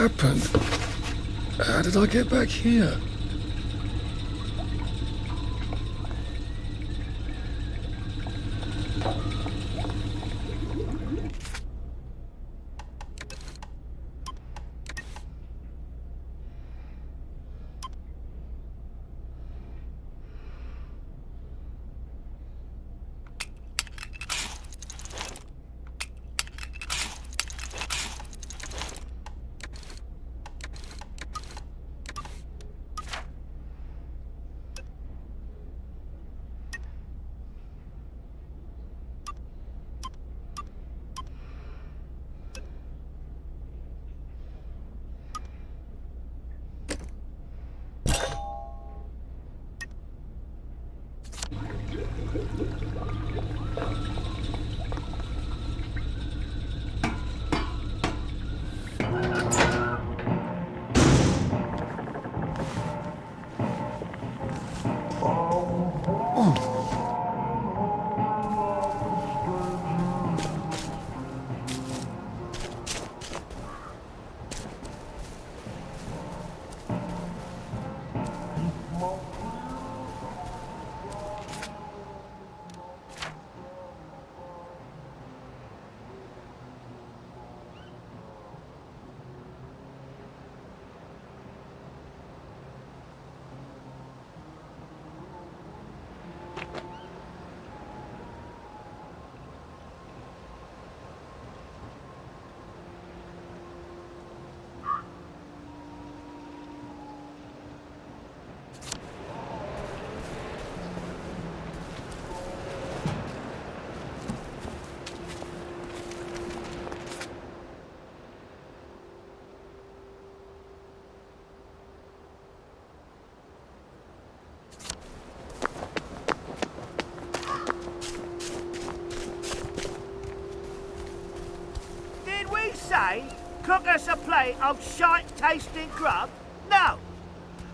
happened? How did I get back here? Cook us a plate of shite-tasting grub? No!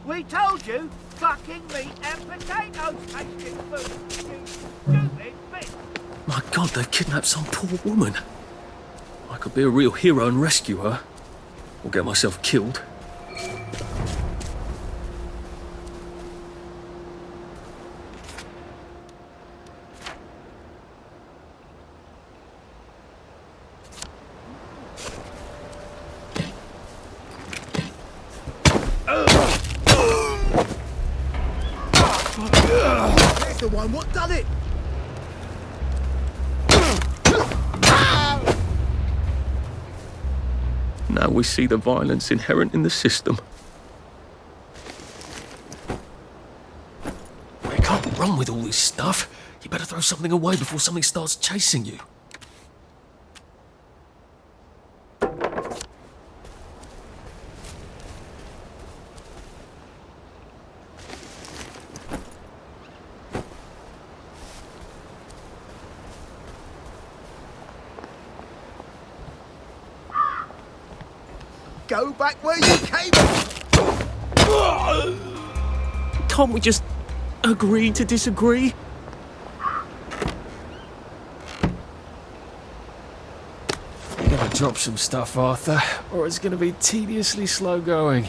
We told you fucking meat and potatoes tasting food, you stupid bitch! My God, they've kidnapped some poor woman. I could be a real hero and rescue her. Or get myself killed. The one what done it? Now we see the violence inherent in the system. Well, you can't run with all this stuff. You better throw something away before something starts chasing you. Go back where you came from! Can't we just agree to disagree? You gotta drop some stuff, Arthur, or it's gonna be tediously slow going.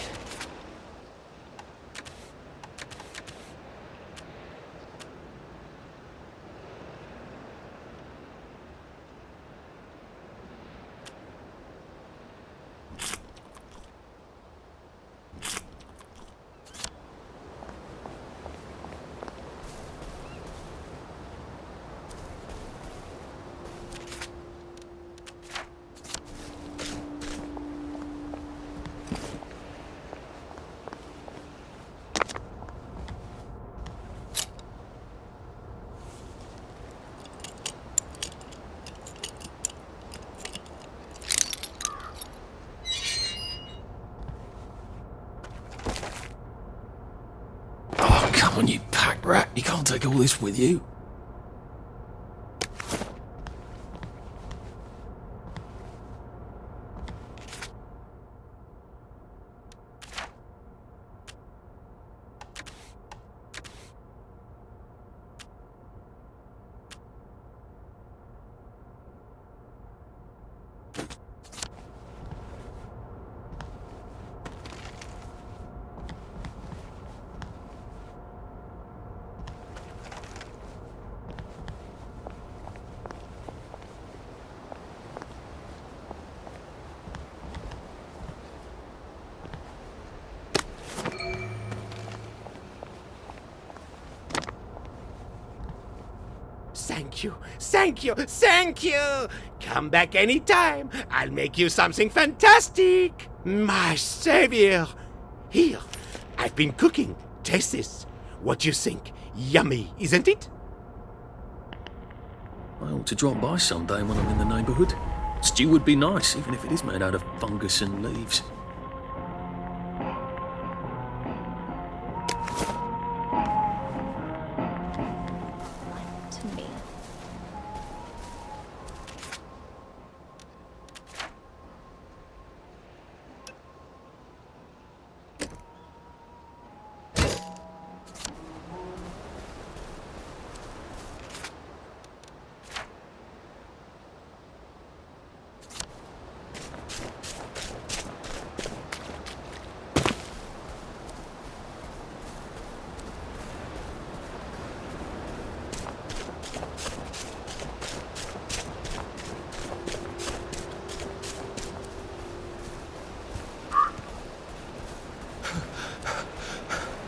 Come on, you pack rat. You can't take all this with you. Thank you, thank you, thank you! Come back anytime. I'll make you something fantastic. My savior. Here, I've been cooking. Taste this. What you think? Yummy, isn't it? I ought to drop by someday when I'm in the neighbourhood. Stew would be nice, even if it is made out of fungus and leaves. To me.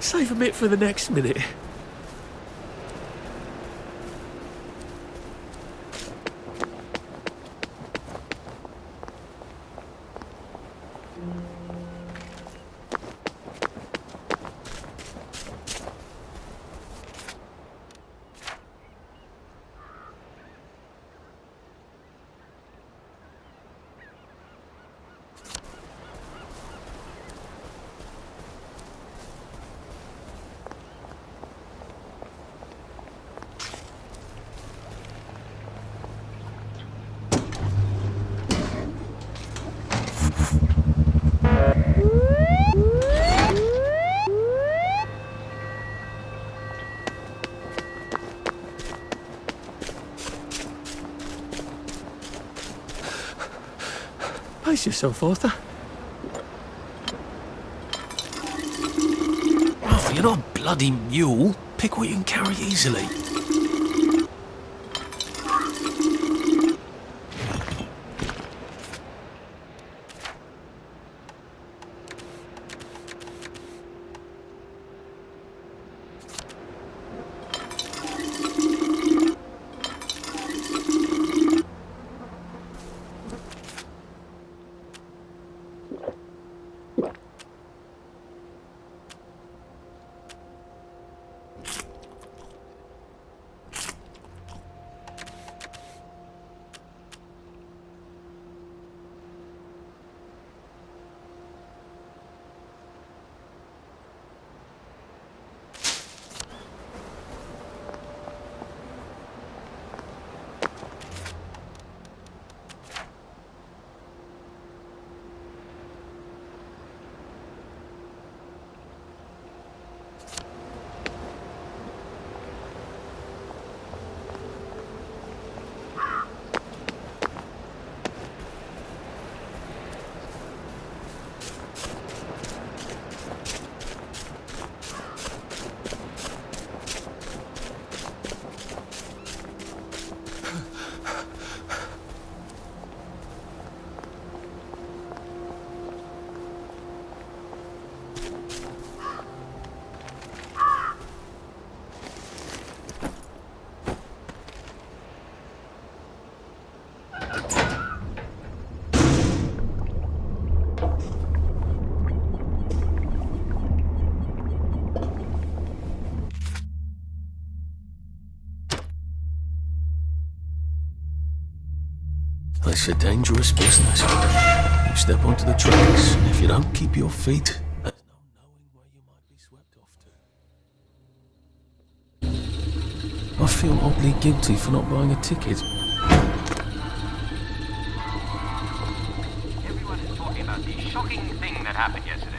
Save a bit for the next minute. Pace yourself, Arthur. Oh, you're not a bloody mule. Pick what you can carry easily. It's a dangerous business. You step onto the tracks, and if you don't keep your feet, there's no knowing where you might be swept off to. I feel oddly guilty for not buying a ticket. Everyone is talking about the shocking thing that happened yesterday.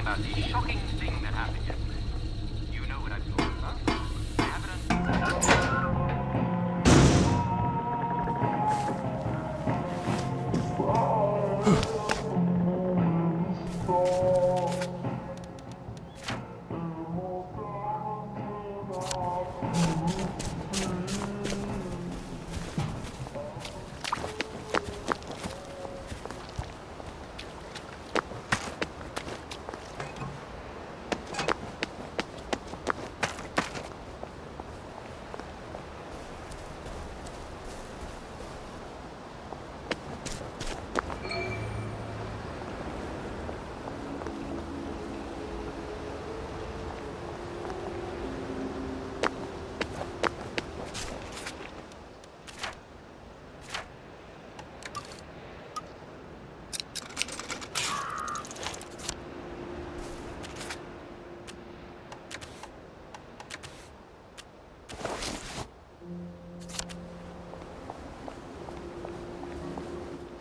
about the shocking thing that happened yesterday. You know what I'm talking about? I have it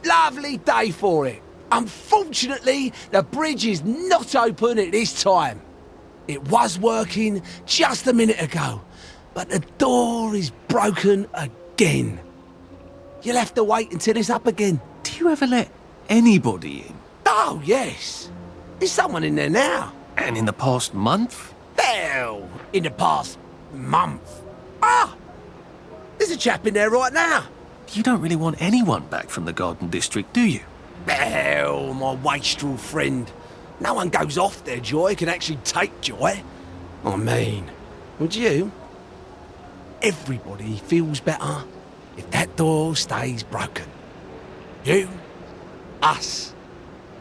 Lovely day for it. Unfortunately, the bridge is not open at this time. It was working just a minute ago, but the door is broken again. You'll have to wait until it's up again. Do you ever let anybody in? Oh, yes. There's someone in there now. And in the past month? Well, in the past month. Ah! There's a chap in there right now. You don't really want anyone back from the Garden District, do you? Well, my wastrel friend. No one goes off their joy can actually take joy. I mean, would you? Everybody feels better if that door stays broken. You, us,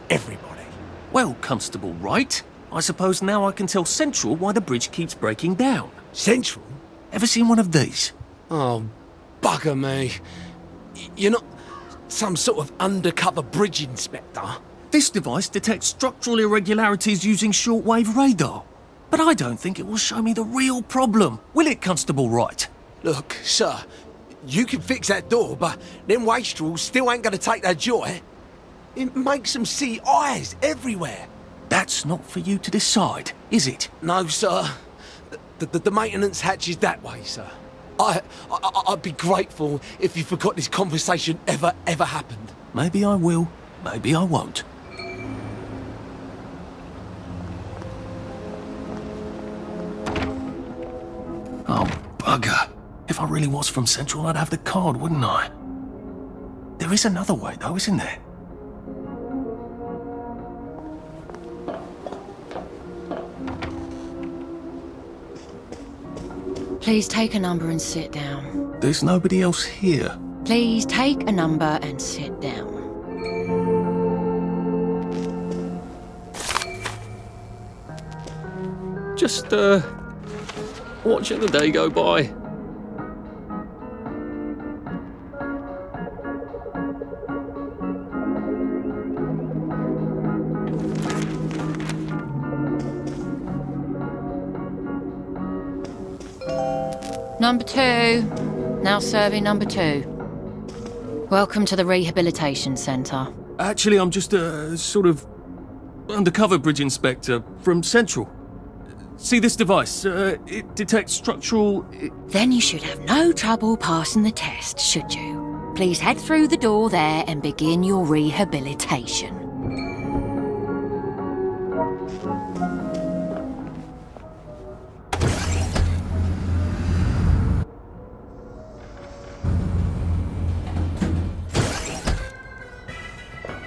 everybody. Well, Constable Wright, I suppose now I can tell Central why the bridge keeps breaking down. Central? Ever seen one of these? Oh, bugger me. You're not some sort of undercover bridge inspector? This device detects structural irregularities using shortwave radar. But I don't think it will show me the real problem, will it, Constable Wright? Look, sir, you can fix that door, but them wastrels still ain't gonna take their joy. It makes them see eyes everywhere. That's not for you to decide, is it? No, sir. The maintenance hatch is that way, sir. I'd be grateful if you forgot this conversation ever happened. Maybe I will, maybe I won't. Oh, bugger. If I really was from Central, I'd have the card, wouldn't I? There is another way, though, isn't there? Please take a number and sit down. There's nobody else here. Please take a number and sit down. Just, watching the day go by. Number 2. Now serving number 2. Welcome to the Rehabilitation Centre. Actually, I'm just a sort of undercover bridge inspector from Central. See this device? It detects structural... Then you should have no trouble passing the test, should you? Please head through the door there and begin your rehabilitation.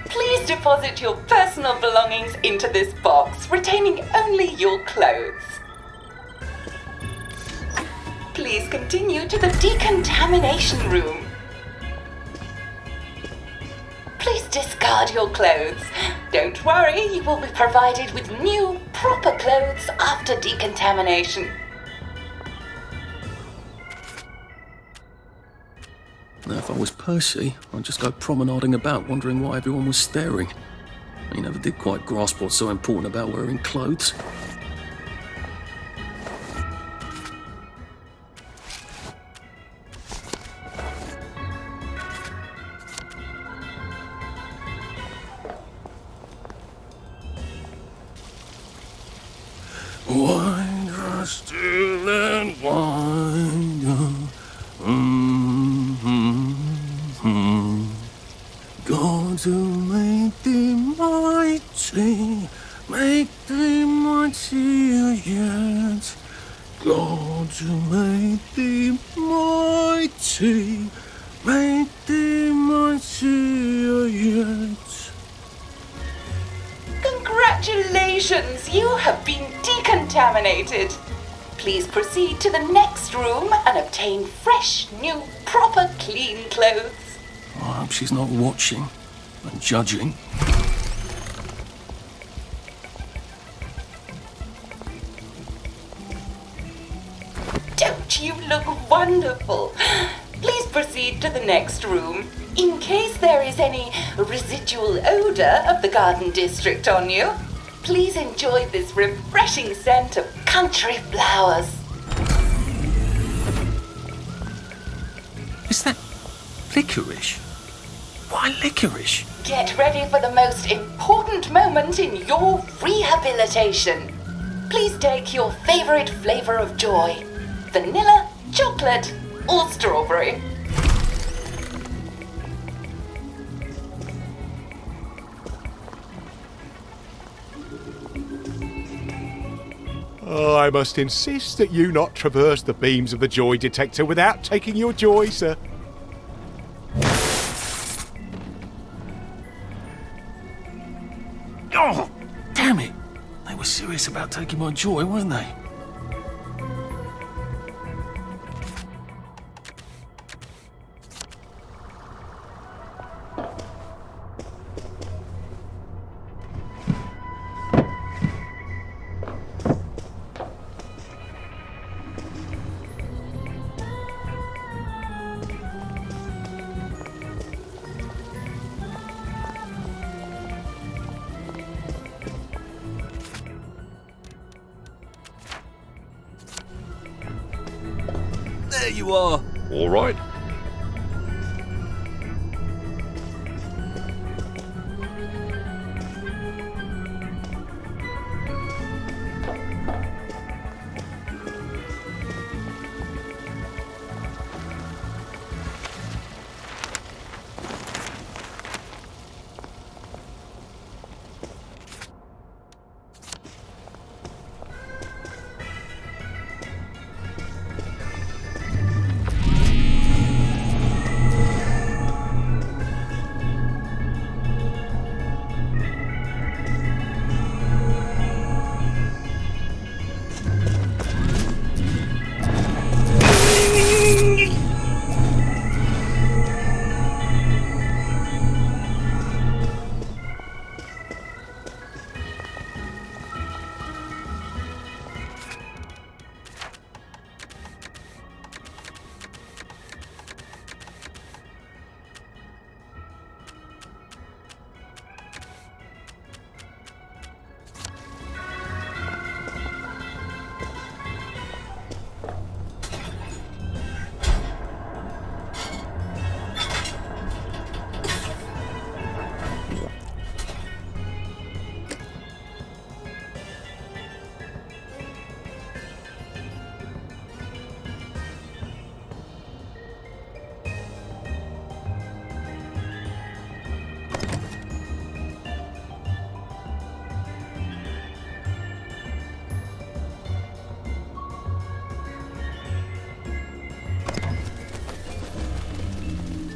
Please deposit your personal belongings into this box, retaining only your clothes. Please continue to the decontamination room. Please discard your clothes. Don't worry, you will be provided with new, proper clothes after decontamination. Now, if I was Percy, I'd just go promenading about, wondering why everyone was staring. He never did quite grasp what's so important about wearing clothes. still and wide. God to make thee mighty, make thee mightier yet. God to make thee mighty, make thee mightier yet. Congratulations, you have been decontaminated. Please proceed to the next room and obtain fresh, new, proper, clean clothes. I hope she's not watching and judging. Don't you look wonderful? Please proceed to the next room. In case there is any residual odor of the garden district on you, please enjoy this refreshing scent of country flowers. Is that licorice? Why licorice? Get ready for the most important moment in your rehabilitation. Please take your favorite flavor of joy: vanilla, chocolate, or strawberry. Oh, I must insist that you not traverse the beams of the joy detector without taking your joy, sir. Oh, damn it! They were serious about taking my joy, weren't they? There you are. All right.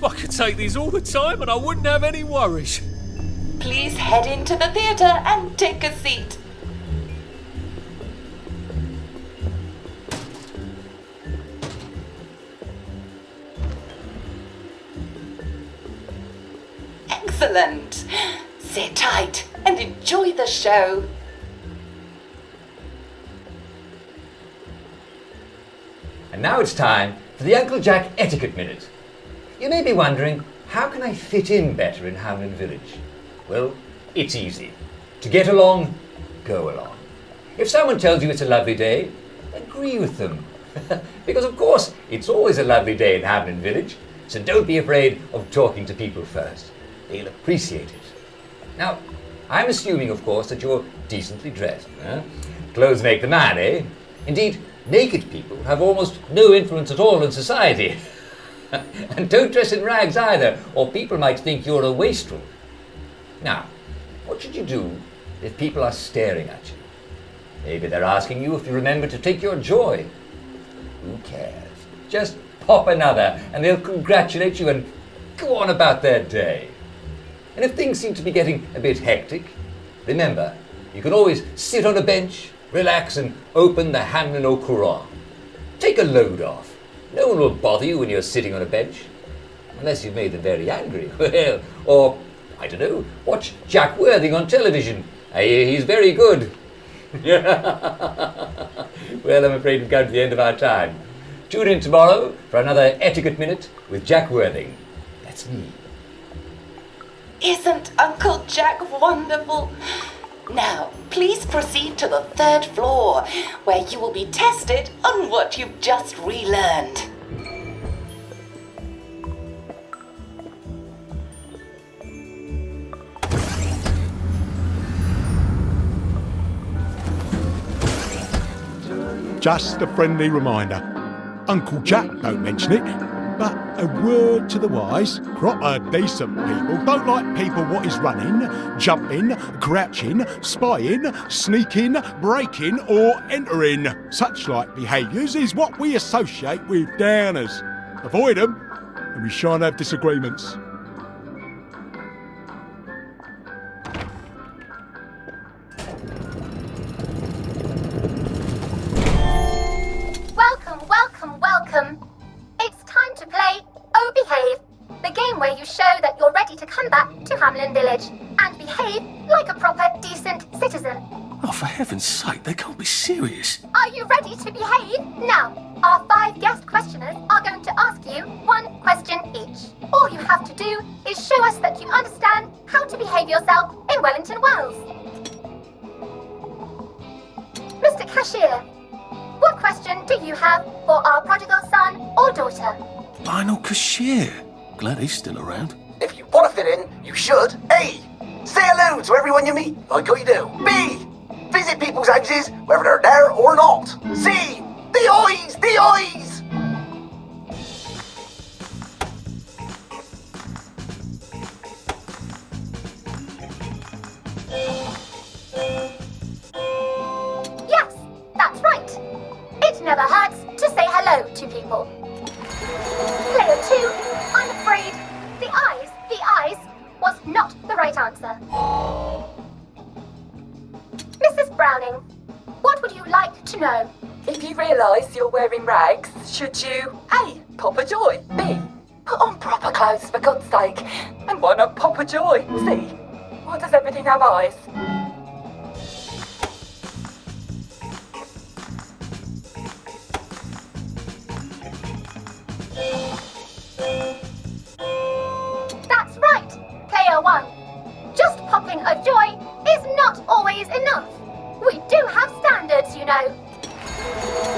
I could take these all the time and I wouldn't have any worries. Please head into the theatre and take a seat. Excellent. Sit tight and enjoy the show. And now it's time for the Uncle Jack Etiquette Minute. You may be wondering, how can I fit in better in Hamlin Village? Well, it's easy. To get along, go along. If someone tells you it's a lovely day, agree with them. Because of course, it's always a lovely day in Hamlin Village, so don't be afraid of talking to people first. They'll appreciate it. Now, I'm assuming, of course, that you're decently dressed. Clothes make the man, eh? Indeed, naked people have almost no influence at all in society. And don't dress in rags either, or people might think you're a wastrel. Now, what should you do if people are staring at you? Maybe they're asking you if you remember to take your joy. Who cares? Just pop another and they'll congratulate you and go on about their day. And if things seem to be getting a bit hectic, remember, you can always sit on a bench, relax and open the Hamlin au Courant. Take a load off. No one will bother you when you're sitting on a bench. Unless you've made them very angry. Well, or, I don't know, watch Jack Worthing on television. I hear he's very good. Well, I'm afraid we've come to the end of our time. Tune in tomorrow for another Etiquette Minute with Jack Worthing. That's me. Isn't Uncle Jack wonderful? Now, please proceed to the 3rd floor, where you will be tested on what you've just relearned. Just a friendly reminder. Uncle Jack don't mention it, but a word to the wise, proper decent people don't like people what is running, jumping, crouching, spying, sneaking, breaking or entering. Such like behaviours is what we associate with downers. Avoid them and we shan't have disagreements. Welcome. It's time to play Oh Behave, the game where you show that you're ready to come back to Hamlin Village and behave like a proper, decent citizen. Oh, for heaven's sake, they can't be serious. Are you ready to behave? Now, our 5 guest questioners are going to ask you 1 question each. All you have to do is show us that you understand how to behave yourself in Wellington, Wales. Mr. Cashier, what question do you have for our prodigal son or daughter? Lionel Cashier. Glad he's still around. If you want to fit in, you should A. Say hello to everyone you meet, like you do. B. Visit people's houses, whether they're there or not. C. The eyes! The eyes! Yes, that's right. It never hurts to say hello to people. Player 2, I'm afraid the eyes was not the right answer. Mrs. Browning, what would you like to know? If you realise you're wearing rags, should you A. Pop a joy, B. Put on proper clothes for God's sake, and why not pop a joy, C. Why does everything have eyes? That's right, Player 1. Just popping a joy is not always enough. We do have standards, you know.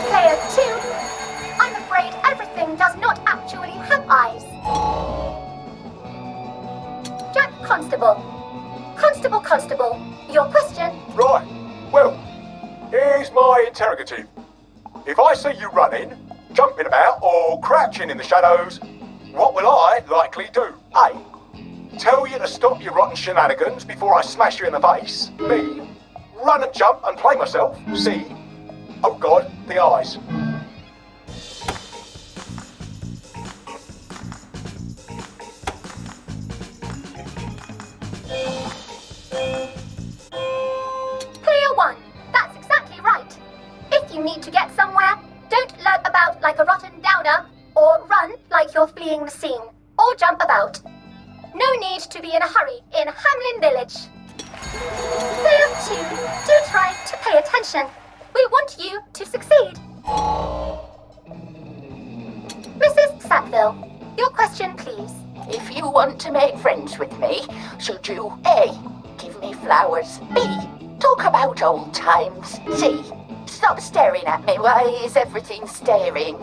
Player 2, I'm afraid everything does not actually have eyes. Jack Constable, your question? Right, well, here's my interrogative. If I see you running, jumping about or crouching in the shadows, what will I likely do? A. Tell you to stop your rotten shenanigans before I smash you in the face. B. Run and jump and play myself. C. Oh God, the eyes. Player 1, that's exactly right. If you need to get somewhere, don't lurk about like a rotten downer, or run like you're fleeing the scene, or jump about. No need to be in a hurry in Hamlin Village. Player 2, do try to pay attention. We want you to succeed. Mrs. Sackville, your question please. If you want to make friends with me, should you A. Give me flowers, B. Talk about old times, C. Stop staring at me, why is everything staring?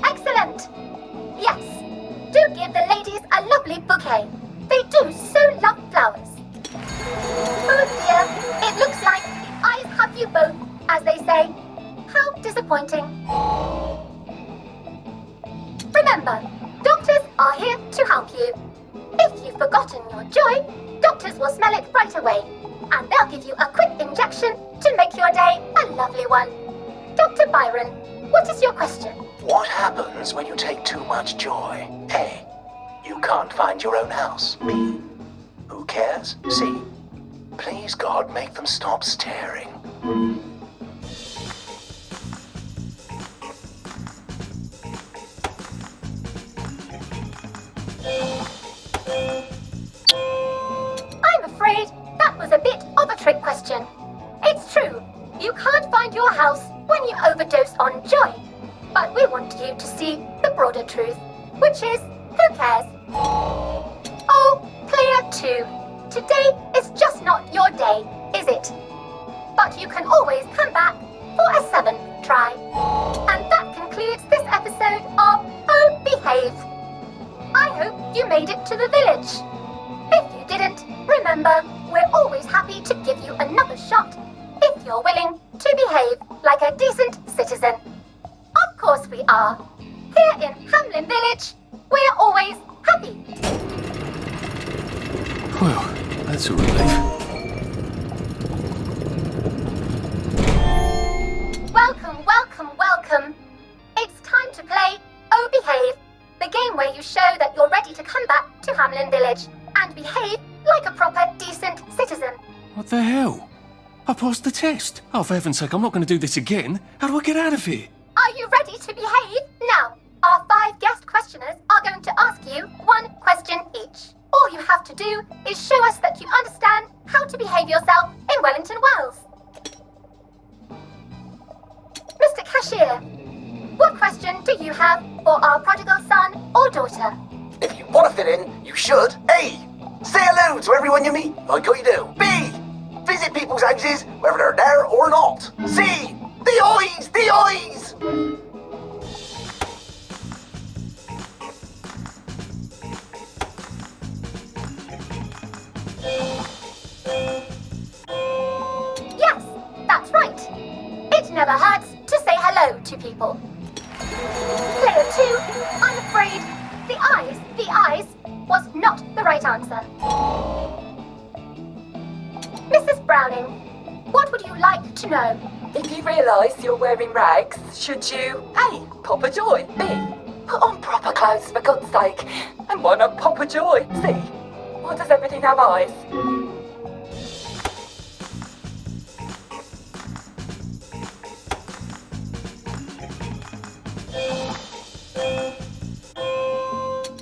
Excellent! Yes, your joy, doctors will smell it right away, and they'll give you a quick injection to make your day a lovely one. Dr. Byron, what is your question? What happens when you take too much joy? A. You can't find your own house. B. Who cares? C. Please God, make them stop staring. I'm afraid that was a bit of a trick question. It's true, you can't find your house when you overdose on joy. But we want you to see the broader truth, which is, who cares? Oh, player 2, today is just not your day, is it? But you can always come back for a 7th try. And that concludes this episode of Oh Behave. I hope you made it to the village. If you didn't, remember, we're always happy to give you another shot if you're willing to behave like a decent citizen. Of course we are. Here in Hamlin Village, we're always happy. Well, that's a relief. Welcome, welcome, welcome. It's time to play Oh Behave, the game where you show that you're ready to come back to Hamlin Village and behave like a proper, decent citizen. What the hell? I passed the test. Oh, for heaven's sake, I'm not going to do this again. How do I get out of here? Are you ready to behave? Now, our 5 guest questioners are going to ask you 1 question each. All you have to do is show us that you understand how to behave yourself in Wellington, Wales. Mr. Cashier, what question do you have for our prodigal son or daughter? If you want to fit in, you should. A. Say hello to everyone you meet, like how you do. B. Visit people's houses, whether they're there or not. C. The eyes! The eyes! Yes, that's right. It never hurts to say hello to people. Player 2, I'm afraid the eyes was not the right answer. Mrs. Browning, what would you like to know? If you realise you're wearing rags, should you A. Pop a joy, B. Put on proper clothes for God's sake, and why not pop a joy? C. Why does everything have eyes?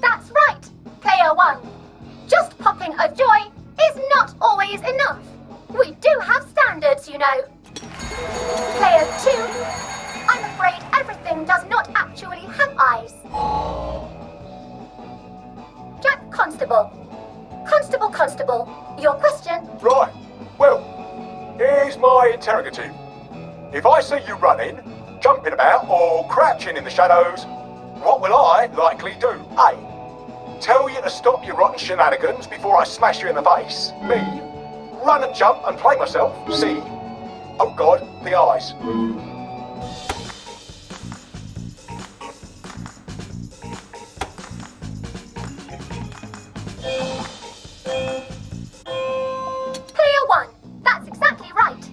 That's right, Player 1. Just popping a joy is not always enough. We do have standards, you know. Player 2, I'm afraid everything does not actually have eyes. Jack Constable. Constable, your question? Right, well, here's my interrogative. If I see you running, jumping about, or crouching in the shadows, what will I likely do? A. Tell you to stop your rotten shenanigans before I smash you in the face. B. Run and jump and play myself. C. Oh God, the eyes. Player 1, that's exactly right.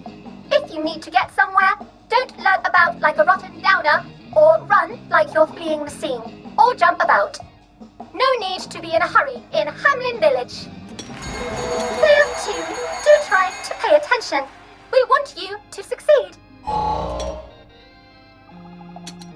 If you need to get somewhere, don't lurk about like a rotten downer, or run like you're fleeing the scene, or jump about. No need to be in a hurry in Hamlin Village. Player 2, do try to pay attention. We want you to succeed.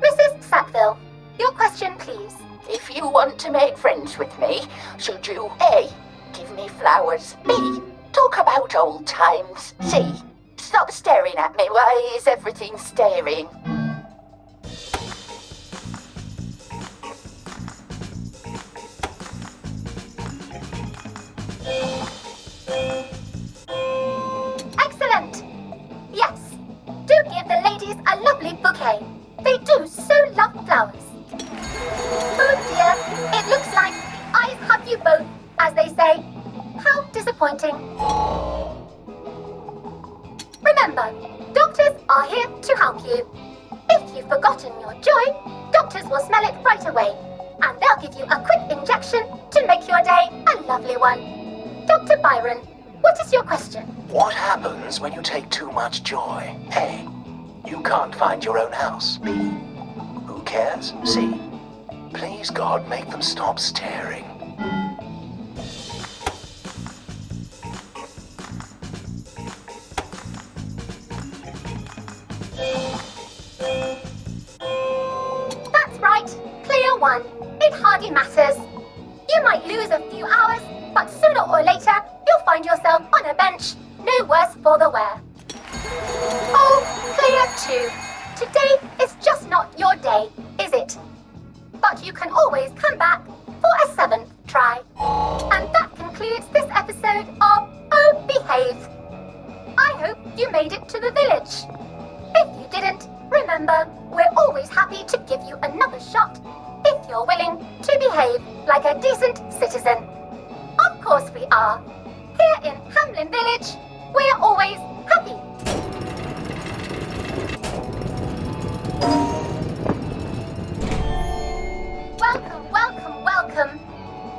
Mrs. Sackville, your question, please. If you want to make friends with me, should you A. Give me flowers, B. Talk about old times, C. Stop staring at me, why is everything staring? Excellent! Yes, do give the ladies a lovely bouquet. They do so love flowers. Oh dear, it looks like the eyes have you both, as they say. How disappointing. Remember, doctors are here to help you. If you've forgotten your joy, doctors will smell it right away, and they'll give you a quick injection to make your day a lovely one. Dr. Byron, what is your question? What happens when you take too much joy? A. You can't find your own house. B. Who cares? C. Please, God, make them stop staring. That's right. Clear one. It hardly matters. You might lose a few hours, but sooner or later, you'll find yourself on a bench, no worse for the wear. Oh, clear two. Today is just not your day, is it? But you can always come back for a 7th try. And that concludes this episode of Oh Behave. I hope you made it to the village. If you didn't, remember, we're always happy to give you another shot if you're willing to behave like a decent citizen. Of course we are. Here in Hamlin Village, we're always happy. Welcome, welcome, welcome.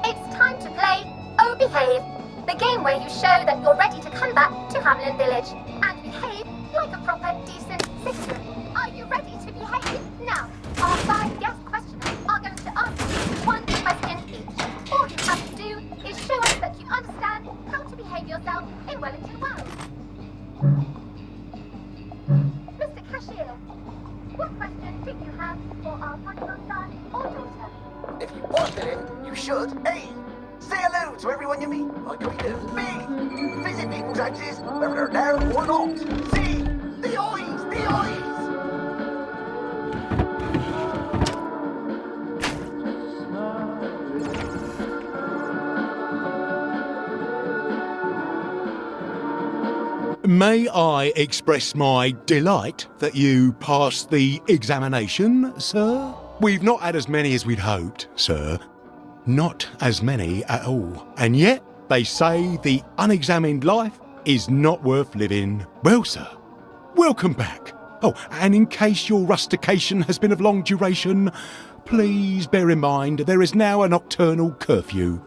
It's time to play Oh Behave, the game where you show that you're ready to come back to Hamlin Village and behave like a proper, decent citizen. Are you ready to behave? Now, our 5 guest questioners are going to ask you 1 question each. All you have to do is show us that you understand how to behave yourself in Wellington Wells. Mr. Cashier, what question do you have for our prodigal son or daughter? If you want it, you should. A. Say hello to everyone you meet, like we do. B. Visit people's houses, whether they're there or not. C. The eyes, the eyes. May I express my delight that you passed the examination, sir? We've not had as many as we'd hoped, sir. Not as many at all. And yet, they say the unexamined life is not worth living. Well, sir, welcome back. Oh, and in case your rustication has been of long duration, please bear in mind there is now a nocturnal curfew.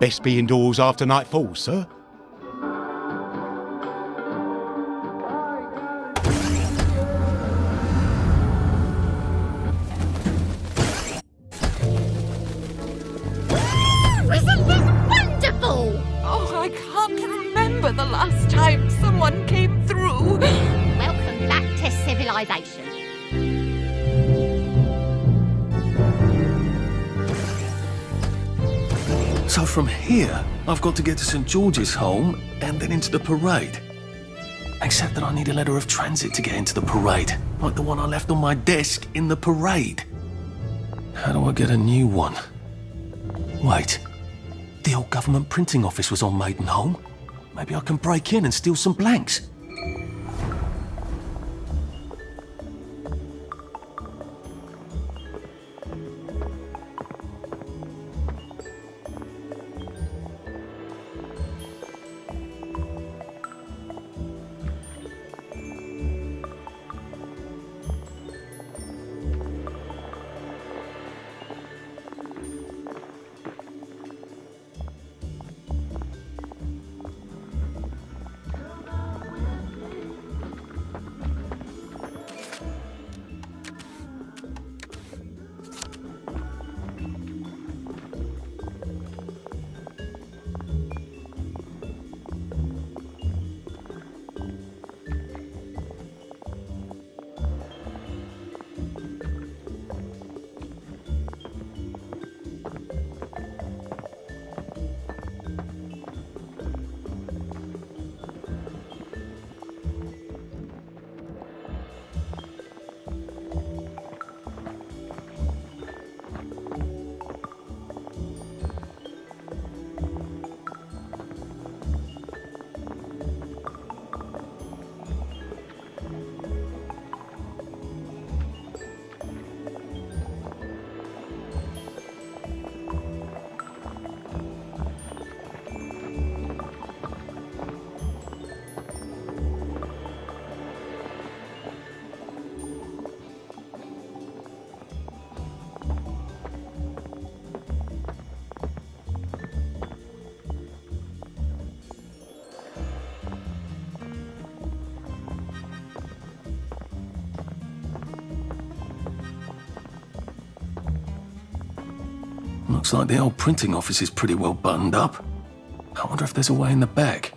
Best be indoors after nightfall, sir. Isn't this wonderful? Oh, I can't remember the last time someone came through. Welcome back to civilization. So from here, I've got to get to St. George's home and then into the parade. Except that I need a letter of transit to get into the parade, like the one I left on my desk in the parade. How do I get a new one? Wait, the old government printing office was on Maidenholm. Maybe I can break in and steal some blanks. Looks like the old printing office is pretty well buttoned up. I wonder if there's a way in the back.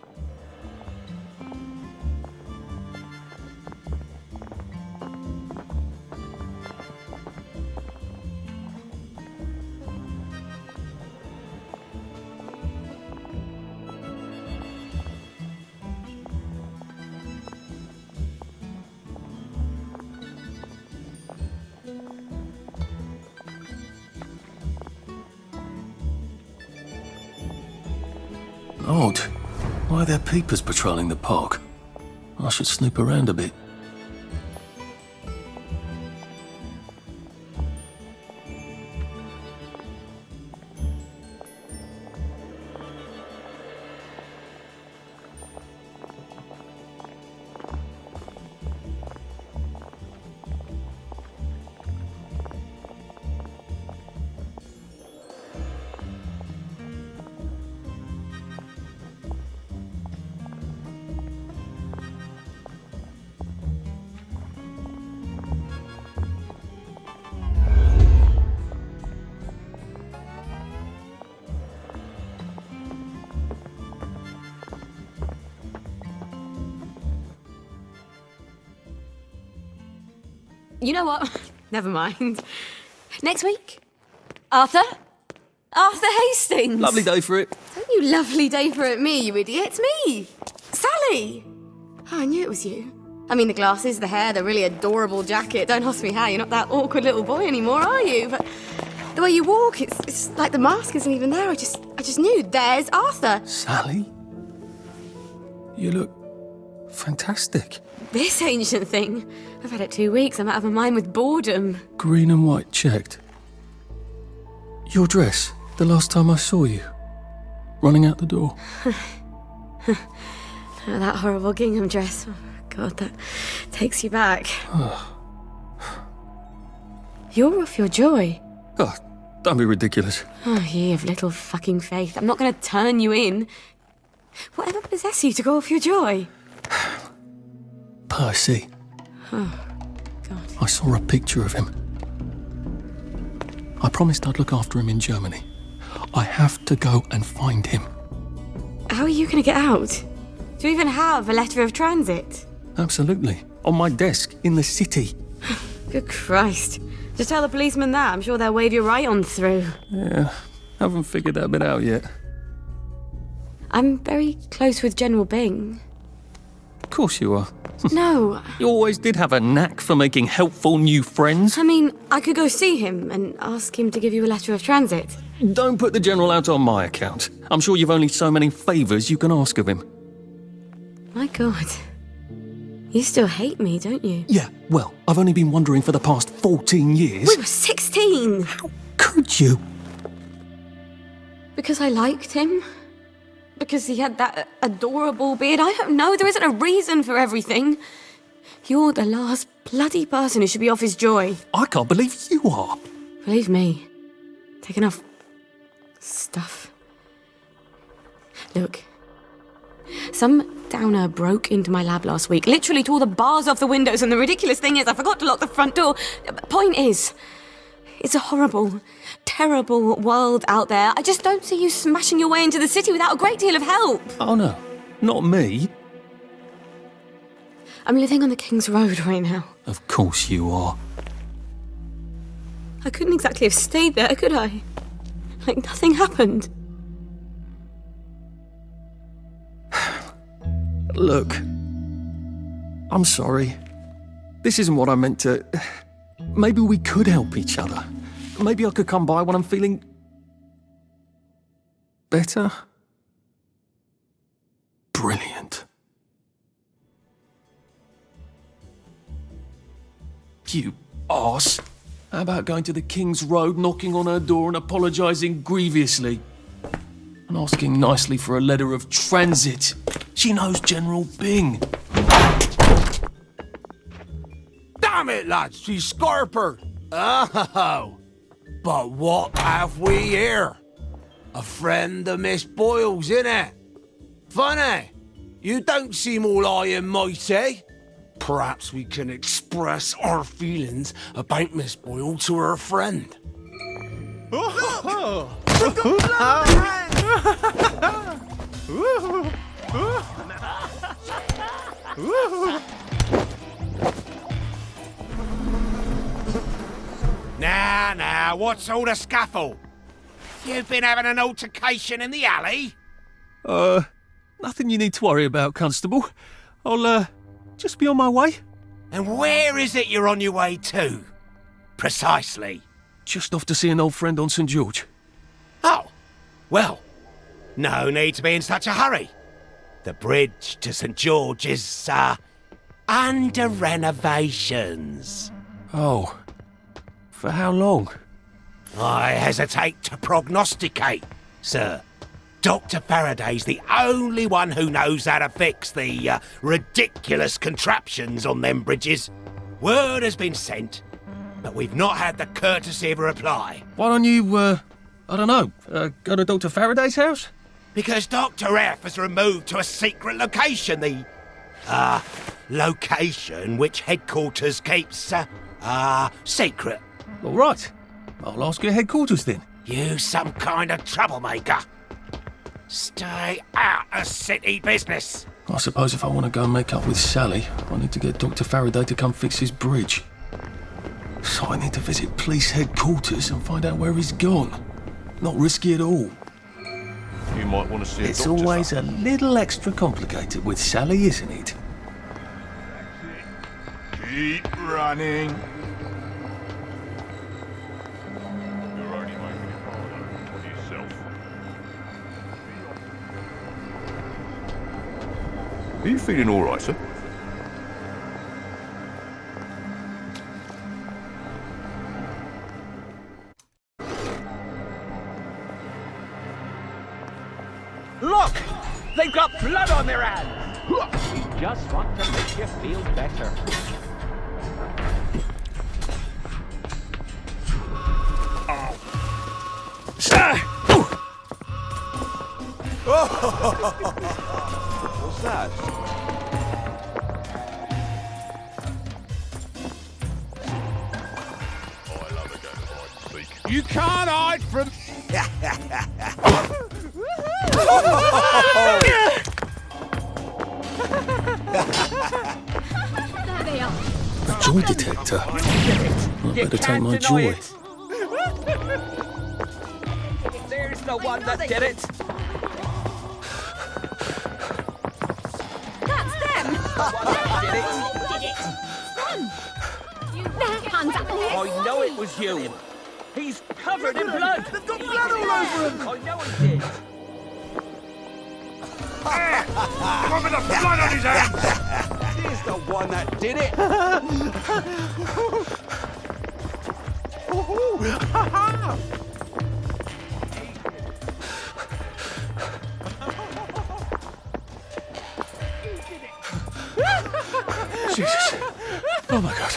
Odd. Why are there peepers patrolling the park? I should snoop around a bit. You know what? Never mind. Next week? Arthur? Arthur Hastings! Lovely day for it. Don't you lovely day for it me, you idiot. It's me! Sally! Oh, I knew it was you. I mean, the glasses, the hair, the really adorable jacket. Don't ask me how. You're not that awkward little boy anymore, are you? But the way you walk, it's like the mask isn't even there. I just knew. There's Arthur. Sally? You look fantastic. This ancient thing. I've had it 2 weeks. I'm out of my mind with boredom. Green and white checked. Your dress, the last time I saw you. Running out the door. That horrible gingham dress. Oh, God, that takes you back. You're off your joy. Oh, don't be ridiculous. Oh, ye of little fucking faith. I'm not going to turn you in. Whatever possessed you to go off your joy? Percy. Oh, God. I saw a picture of him. I promised I'd look after him in Germany. I have to go and find him. How are you going to get out? Do you even have a letter of transit? Absolutely. On my desk, in the city. Good Christ. Just tell the policeman that. I'm sure they'll wave you right on through. Yeah, haven't figured that bit out yet. I'm very close with General Bing. Of course you are. No. You always did have a knack for making helpful new friends. I mean, I could go see him and ask him to give you a letter of transit. Don't put the General out on my account. I'm sure you've only so many favours you can ask of him. My God. You still hate me, don't you? Yeah, well, I've only been wondering for the past 14 years. We were 16! How could you? Because I liked him? Because he had that adorable beard? I don't know, there isn't a reason for everything. You're the last bloody person who should be off his joy. I can't believe you are. Believe me. Take enough stuff. Look. Some downer broke into my lab last week, literally tore the bars off the windows, and the ridiculous thing is I forgot to lock the front door. Point is, it's a horrible, terrible world out there. I just don't see you smashing your way into the city without a great deal of help. Oh no, not me. I'm living on the King's Road right now. Of course you are. I couldn't exactly have stayed there, could I? Like nothing happened. Look, I'm sorry. This isn't what I meant to... Maybe we could help each other. Maybe I could come by when I'm feeling... better? Brilliant. You arse. How about going to the King's Road, knocking on her door and apologising grievously? And asking nicely for a letter of transit. She knows General Bing. Damn it, lads, she's scarpered. Oh, but what have we here? A friend of Miss Boyle's, innit? Funny, you don't seem all high and mighty. Perhaps we can express our feelings about Miss Boyle to her friend. Now, what's all the scuffle? You've been having an altercation in the alley? Nothing you need to worry about, Constable. I'll, just be on my way. And where is it you're on your way to? Precisely. Just off to see an old friend on St. George. Oh, well, no need to be in such a hurry. The bridge to St. George is, under renovations. Oh. For how long? I hesitate to prognosticate, sir. Dr. Faraday's the only one who knows how to fix the ridiculous contraptions on them bridges. Word has been sent, but we've not had the courtesy of a reply. Why don't you, I don't know, go to Dr. Faraday's house? Because Dr. F has removed to a secret location, the, location which headquarters keeps, secret. All right. I'll ask your headquarters then. You some kind of troublemaker. Stay out of city business. I suppose if I want to go and make up with Sally, I need to get Dr. Faraday to come fix his bridge. So I need to visit police headquarters and find out where he's gone. Not risky at all. You might want to see a It's doctor. always a little extra complicated with Sally, isn't it? Keep running. You're only making it harder on yourself. Are you feeling all right, sir? Look! They've got blood on their hands! We just want to make you feel better. What's that? I love a game of hide and seek. You can't hide from... There they are. A joy detector. I better take my joy. There's the one that did it. That's them. Their hands up. I know it was you. He's covered in blood. They've got blood all over him. I know he did. The one with the blood on his hands! Here's the one that did it. Jesus. Oh my God.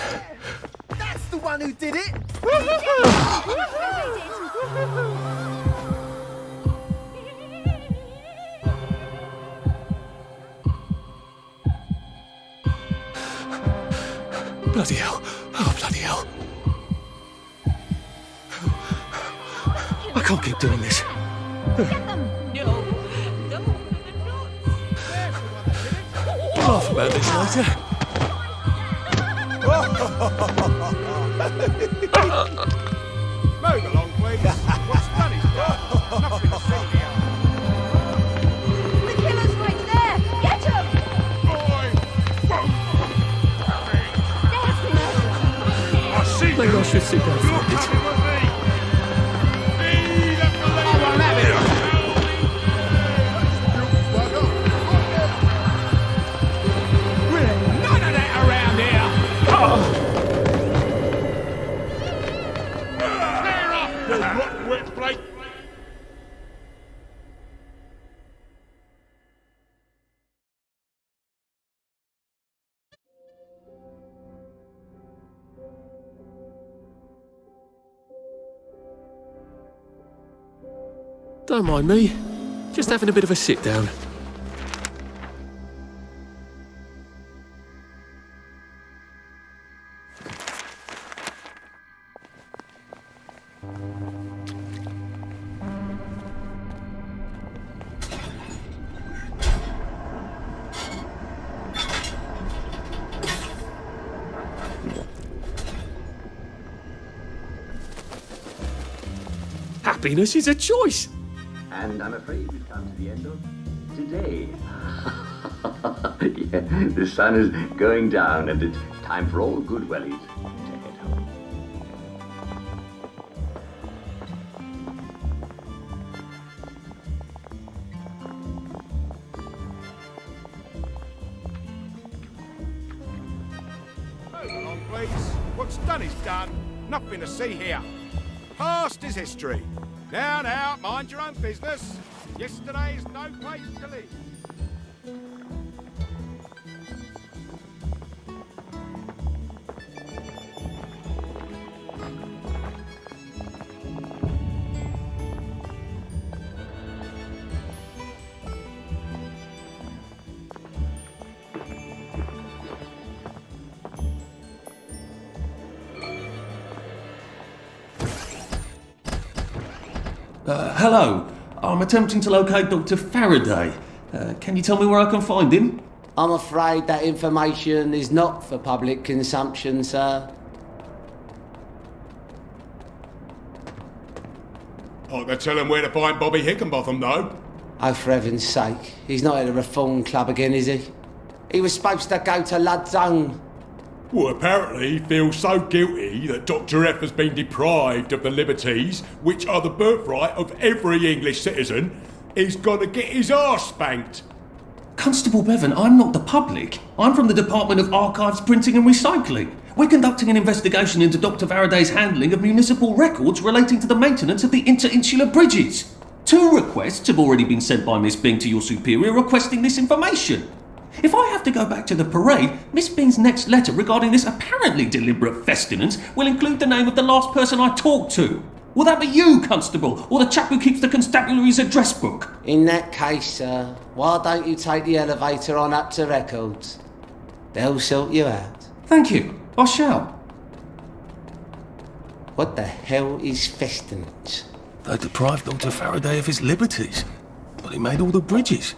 That's the one who did it. Bloody hell. Oh, bloody hell. I can't keep doing this. Laugh about this later. Move along, please. What's done is done. Nothing to see here. The killer's right there. Get him. I see you. Maybe I should sit down for a bit. I won't have it. None of that around here. Clear up, you rotten wet flake. Don't mind me. Just having a bit of a sit down. happiness is a choice. And I'm afraid we've come to the end of today. Yeah, the sun is going down and it's time for all good wellies to head home. Move along, please. What's done is done. Nothing to see here. Past is history. Now, mind your own business. Yesterday is no place to live. Hello. I'm attempting to locate Dr. Faraday. Can you tell me where I can find him? I'm afraid that information is not for public consumption, sir. I can tell him where to find Bobby Hickenbotham, though. Oh, for heaven's sake. He's not at a reform club again, is he? He was supposed to go to Lud's Own. Well, apparently he feels so guilty that Dr. F has been deprived of the liberties which are the birthright of every English citizen, he's gonna get his arse spanked. Constable Bevan, I'm not the public. I'm from the Department of Archives, Printing and Recycling. We're conducting an investigation into Dr. Faraday's handling of municipal records relating to the maintenance of the interinsular bridges. 2 requests have already been sent by Miss Bing to your superior requesting this information. If I have to go back to the parade, Miss Bing's next letter regarding this apparently deliberate festinance will include the name of the last person I talked to. Will that be you, Constable, or the chap who keeps the constabulary's address book? In that case, sir, why don't you take the elevator on up to records? They'll sort you out. Thank you. I shall. What the hell is festinance? They deprived Dr. Faraday of his liberties, but he made all the bridges.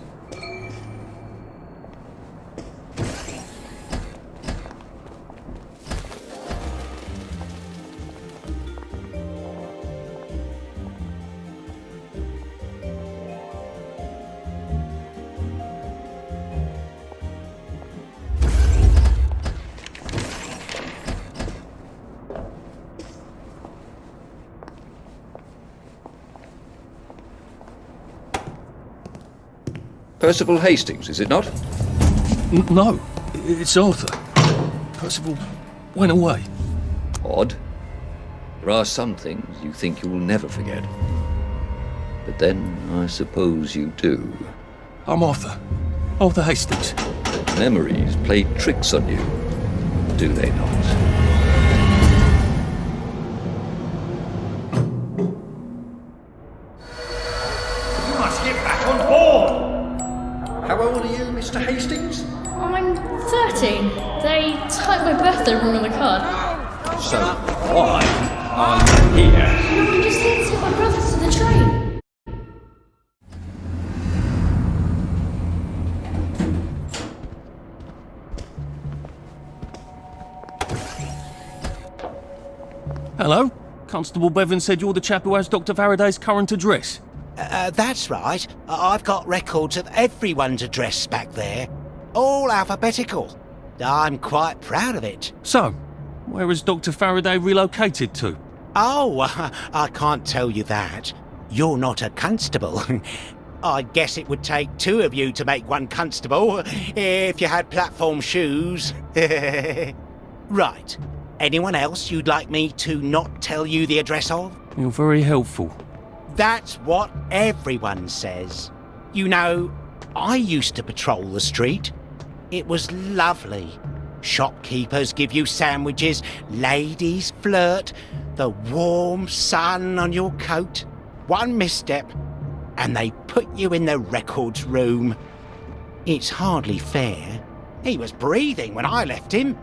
Percival Hastings, is it not? No, it's Arthur. Percival went away. Odd. There are some things you think you'll never forget. But then, I suppose you do. I'm Arthur. Arthur Hastings. Memories play tricks on you, do they not? You must get back on board! How old are you, Mr. Hastings? I'm 13. They typed my birthday wrong on the card. So, why are you here? I'm just here to get my brothers to the train. Hello? Constable Bevan said you're the chap who has Dr. Faraday's current address. That's right. I've got records of everyone's address back there. All alphabetical. I'm quite proud of it. So, where has Dr. Faraday relocated to? Oh, I can't tell you that. You're not a constable. I guess it would take 2 of you to make one constable, if you had platform shoes. Right. Anyone else you'd like me to not tell you the address of? You're very helpful. That's what everyone says. You know, I used to patrol the street. It was lovely. Shopkeepers give you sandwiches, ladies flirt, the warm sun on your coat. One misstep, and they put you in the records room. It's hardly fair. He was breathing when I left him.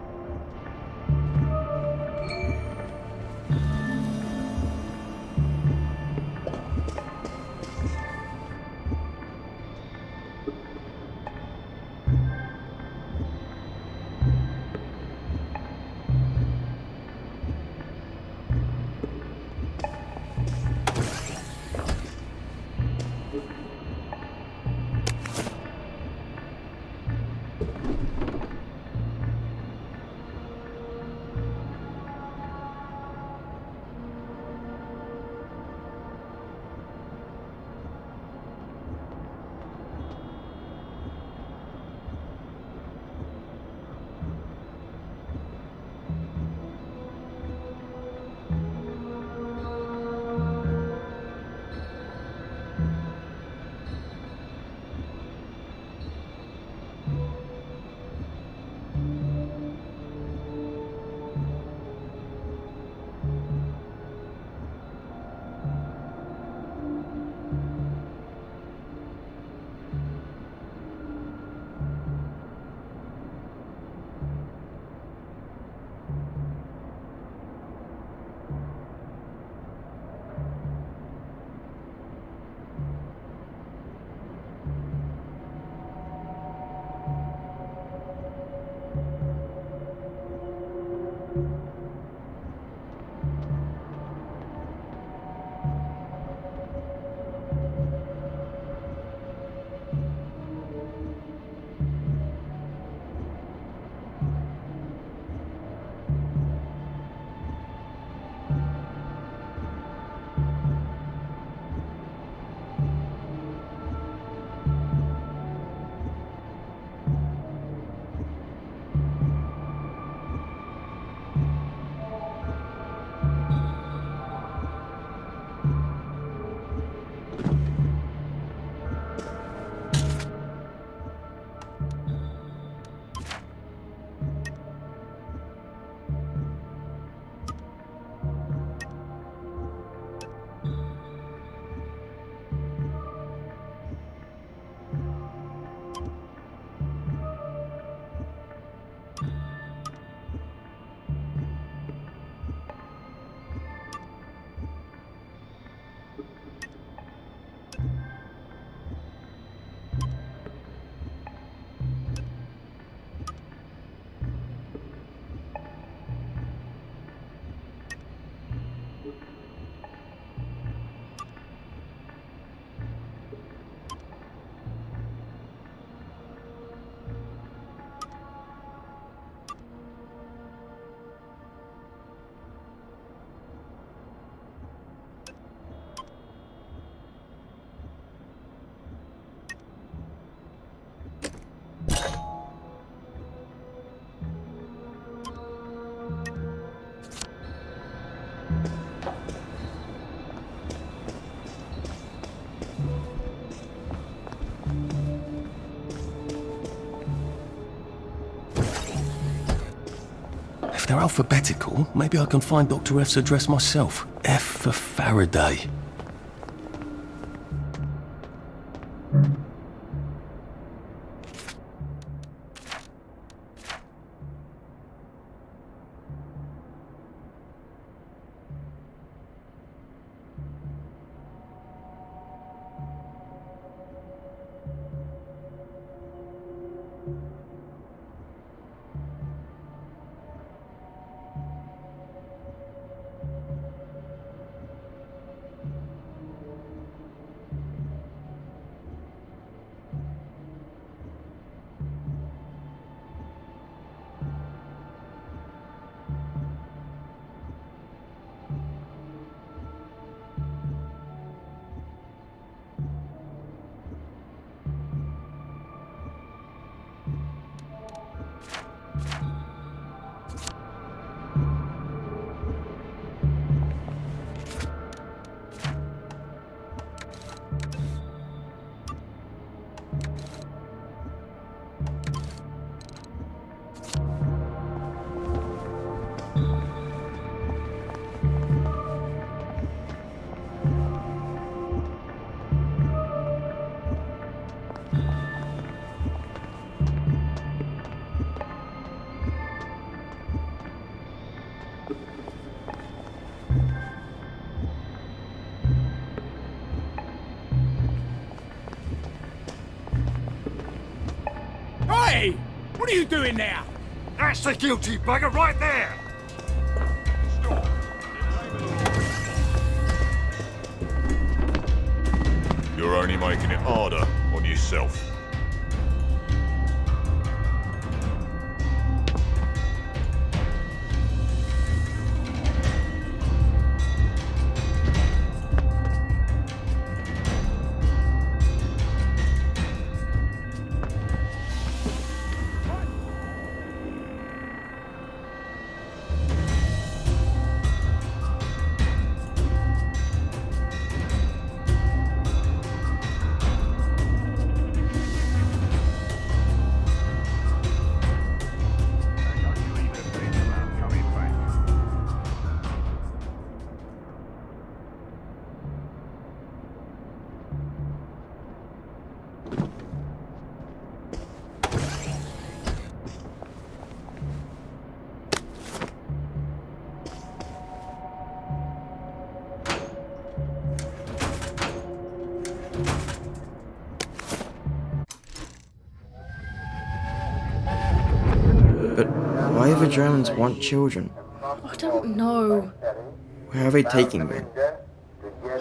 If they're alphabetical, maybe I can find Dr. F's address myself. F for Faraday. Hey! What are you doing now? That's the guilty bugger right there! You're only making it harder on yourself. But why do the Germans want children? I don't know. Where are they taking them?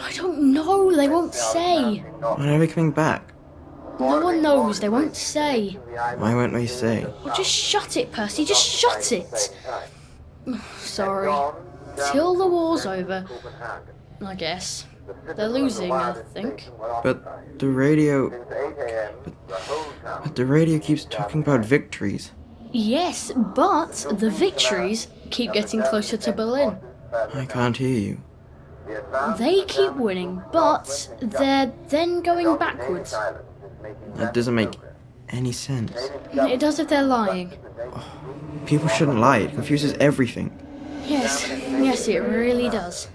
I don't know. They won't say. When are they coming back? No one knows. They won't say. Why won't they say? Well, just shut it, Percy. Just shut it. Sorry. Till the war's over, I guess. They're losing, I think. But the radio... But the radio keeps talking about victories. Yes, but the victories keep getting closer to Berlin. I can't hear you. They keep winning, but they're then going backwards. That doesn't make any sense. It does if they're lying. People shouldn't lie. It confuses everything. Yes, it really does.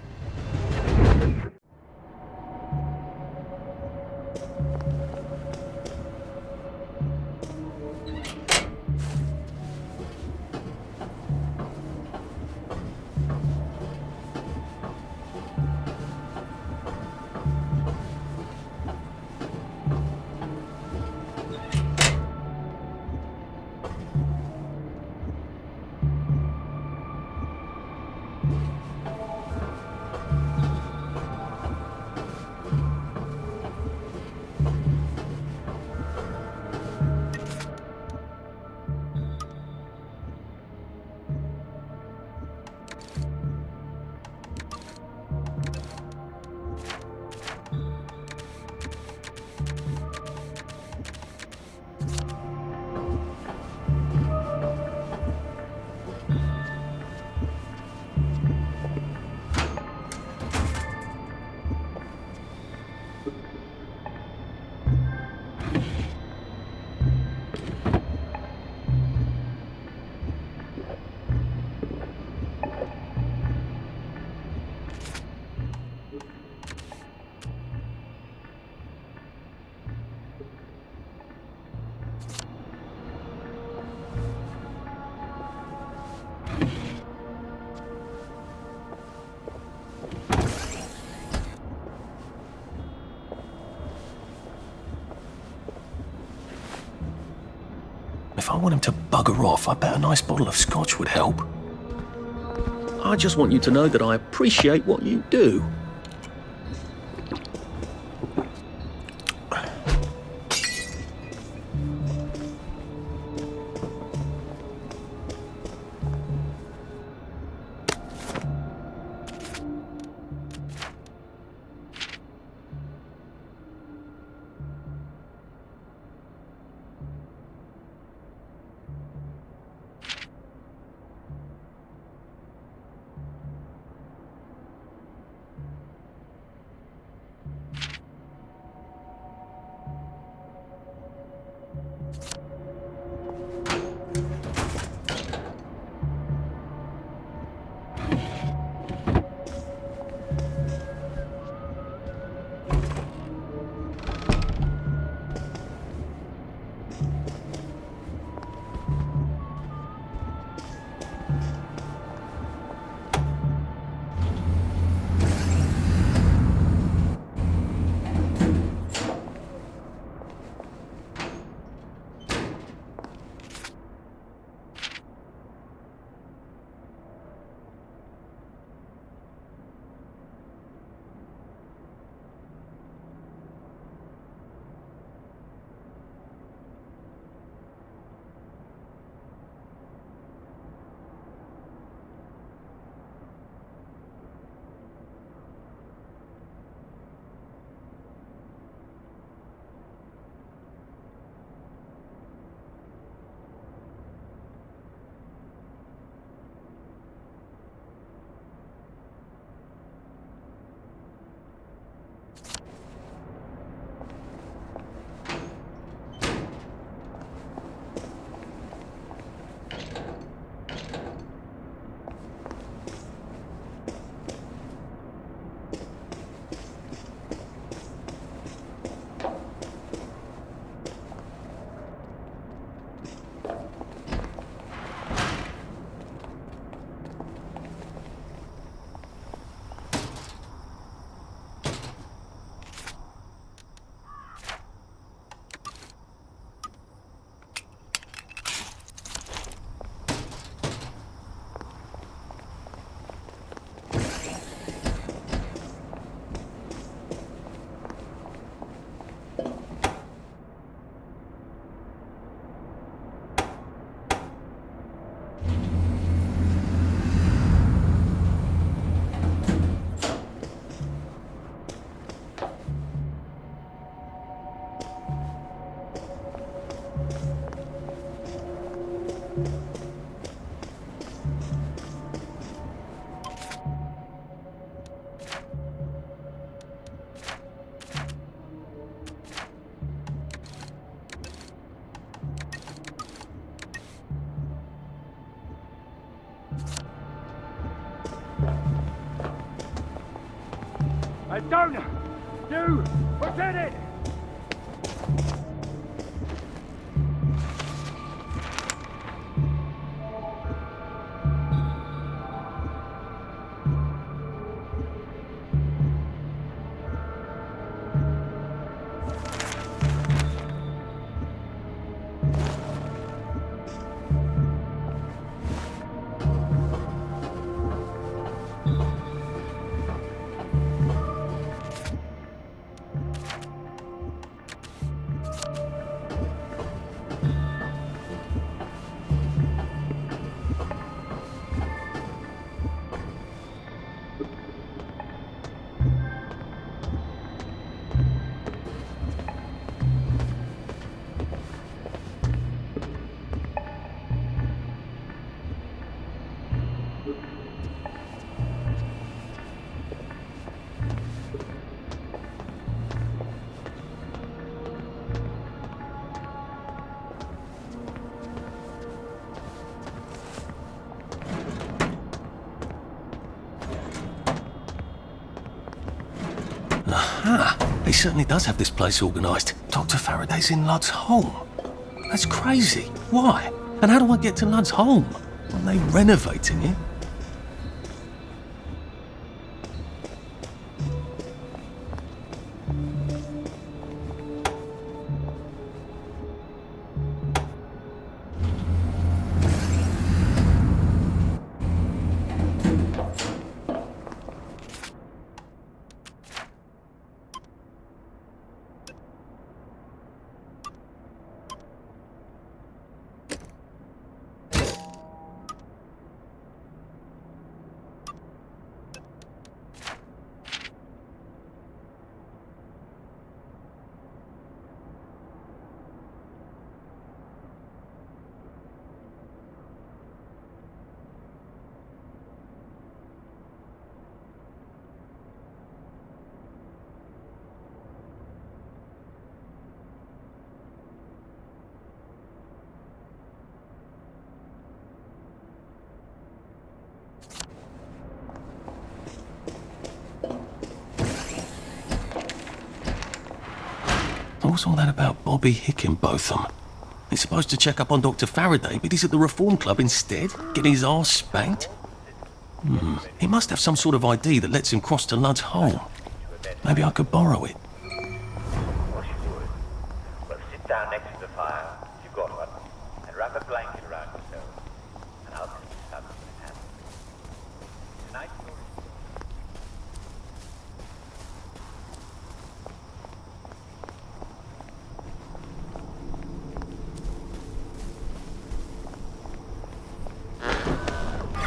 If I want him to bugger off, I bet a nice bottle of scotch would help. I just want you to know that I appreciate what you do. I don't do what's in it! Aha! He certainly does have this place organised. Dr. Faraday's in Lud's home. That's crazy. Why? And how do I get to Lud's home? Are they renovating it? What's all that about Bobby Hickenbotham? He's supposed to check up on Dr. Faraday, but he's at the Reform Club instead, getting his arse spanked. He must have some sort of ID that lets him cross to Lud's hole. Maybe I could borrow it. What you do is, well, sit down next to the fire, if you've got one, and wrap a blanket around yourself, and I'll tell you something that happened. Tonight,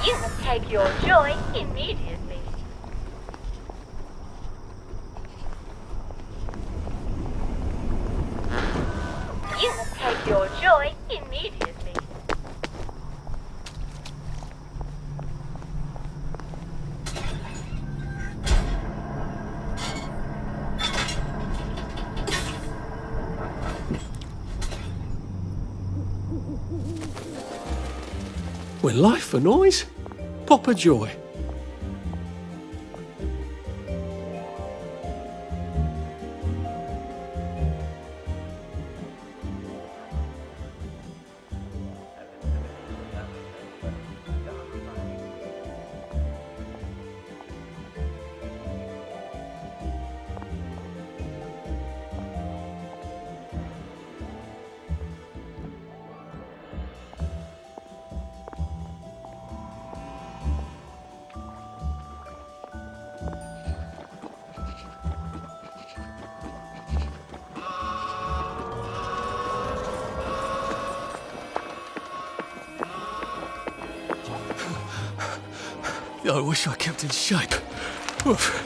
You must take your joy immediately. You must take your joy immediately. When life for noise, pop a joy. I wish I kept in shape. Oof.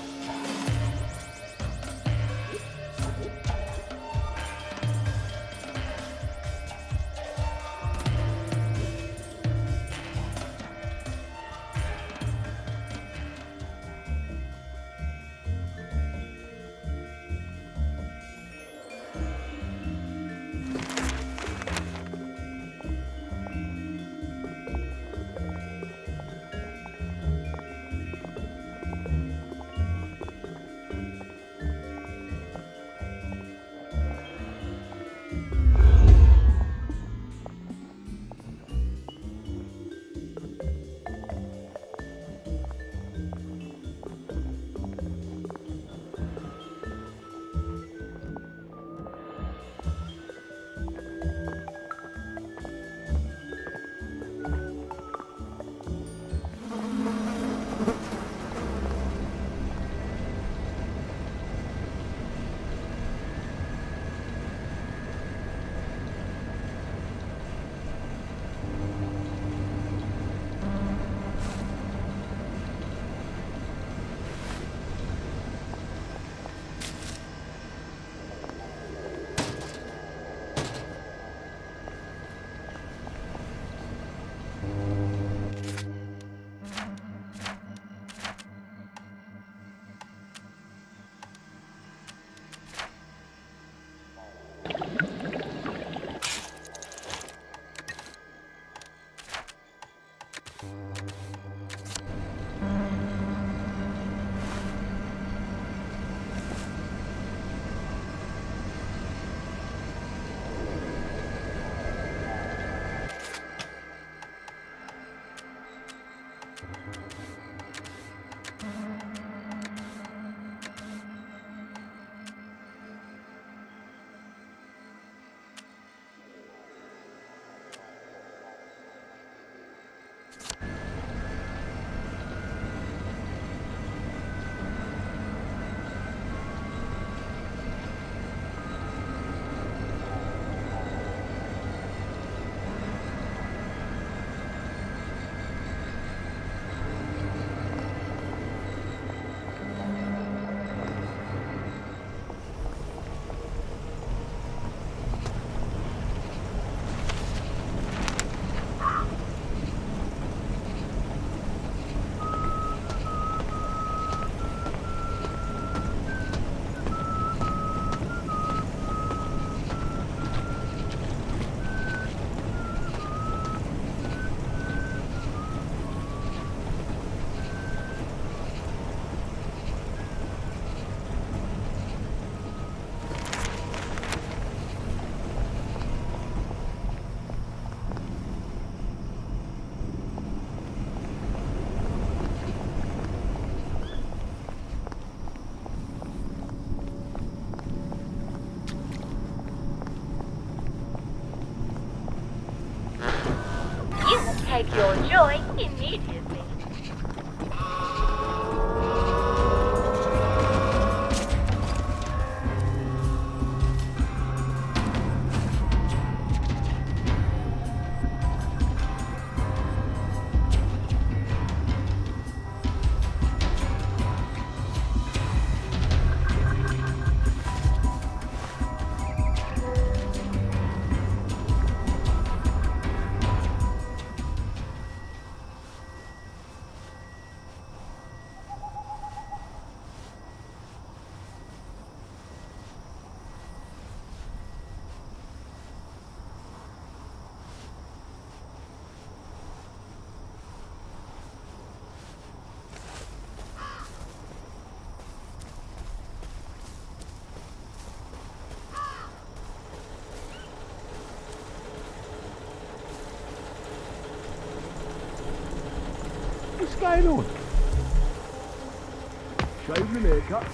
take your joy immediately. What's going on? Shave and haircut.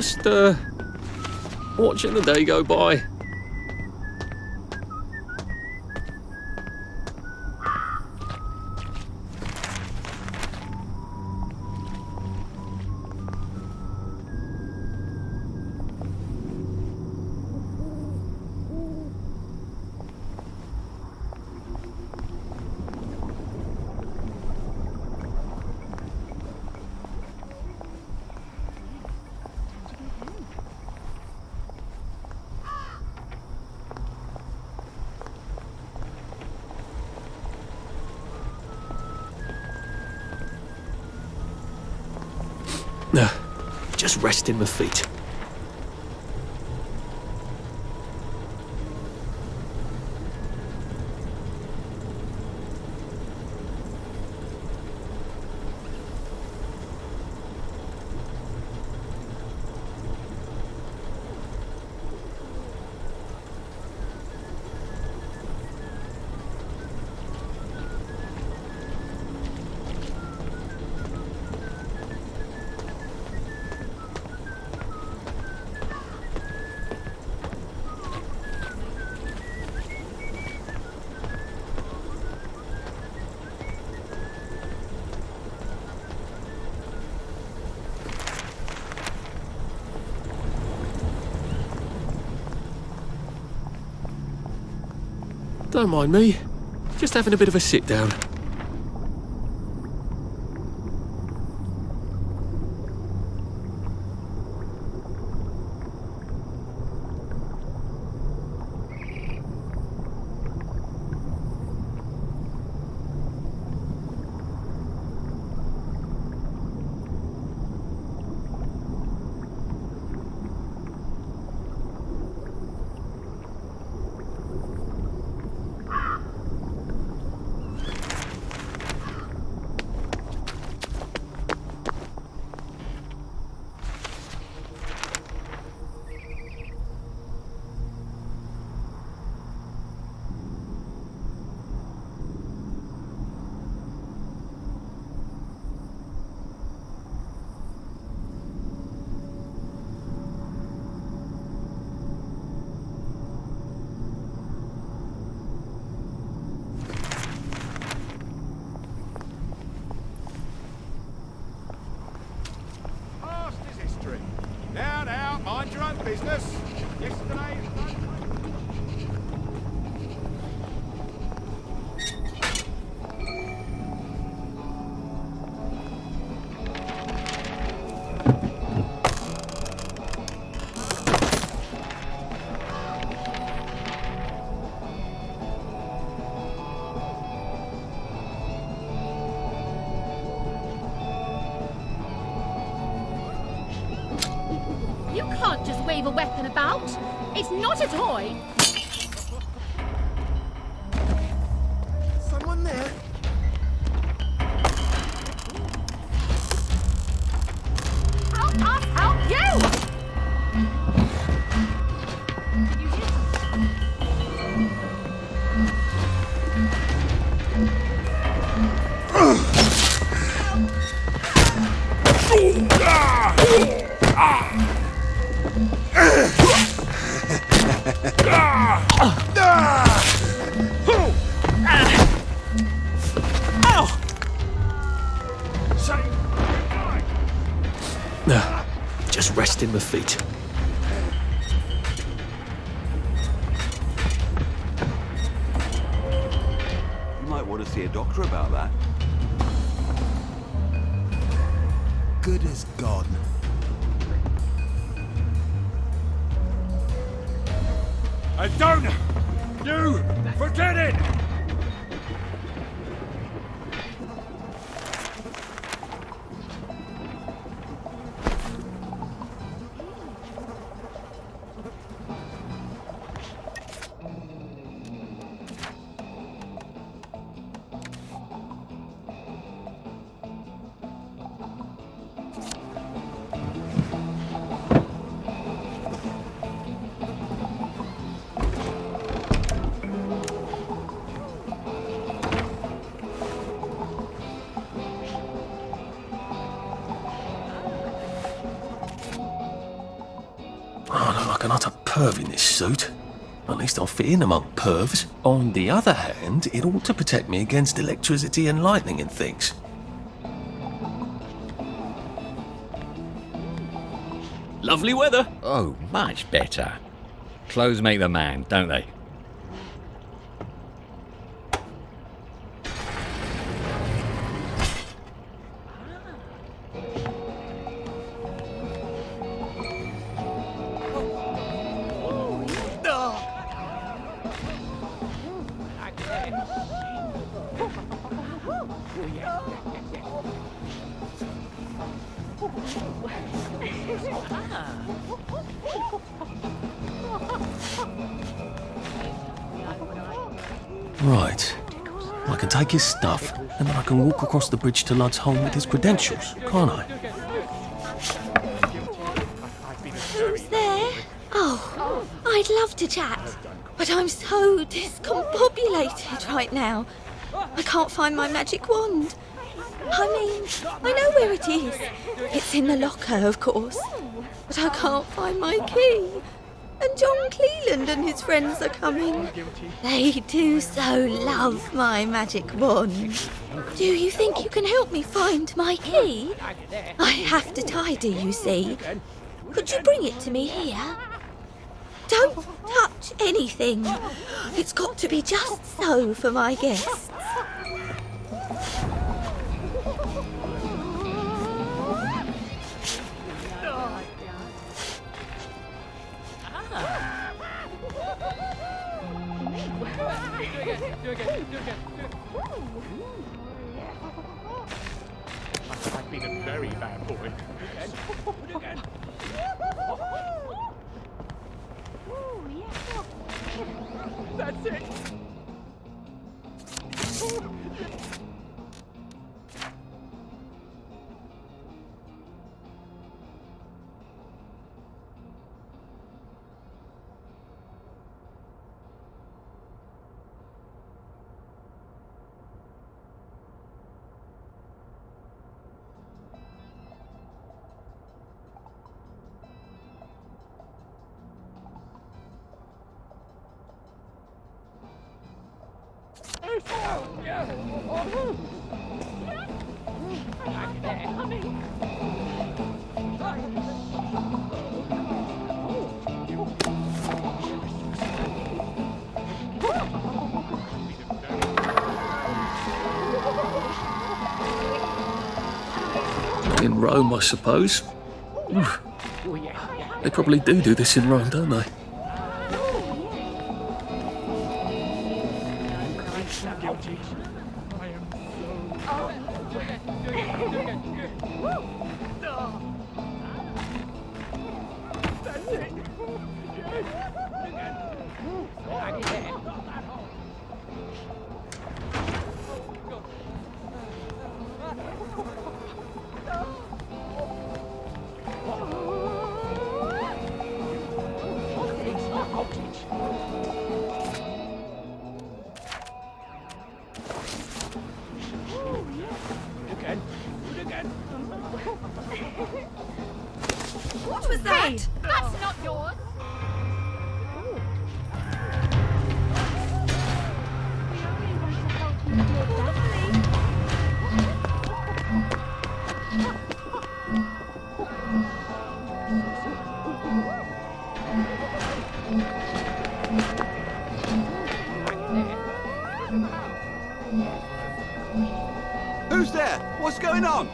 Just, watching the day go by. Just resting my feet. Don't mind me. Just having a bit of a sit down. Mind your own business. Yesterday is no... You can't just wave a weapon about. It's not a toy. Someone there? Help us help you! Just resting my feet. You might want to see a doctor about that. Good as gone. I don't! You! Forget it! perv in this suit. At least I'll fit in among pervs. On the other hand, it ought to protect me against electricity and lightning and things. Lovely weather. Oh, much better. Clothes make the man, don't they? Right. I can take his stuff, and then I can walk across the bridge to Lud's home with his credentials, can't I? Who's there? Oh, I'd love to chat, but I'm so discombobulated right now. I can't find my magic wand. I mean, I know where it is. It's in the locker, of course. But I can't find my key. And John Cleland and his friends are coming. They do so love my magic wand. Do you think you can help me find my key? I have to tidy, you see. Could you bring it to me here? Don't touch anything. It's got to be just so for my guests. I've been a very bad boy. That's it. In Rome, I suppose. They probably do this in Rome, don't they? What was that? Hey, that's not yours. Who's there? What's going on?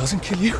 doesn't kill you.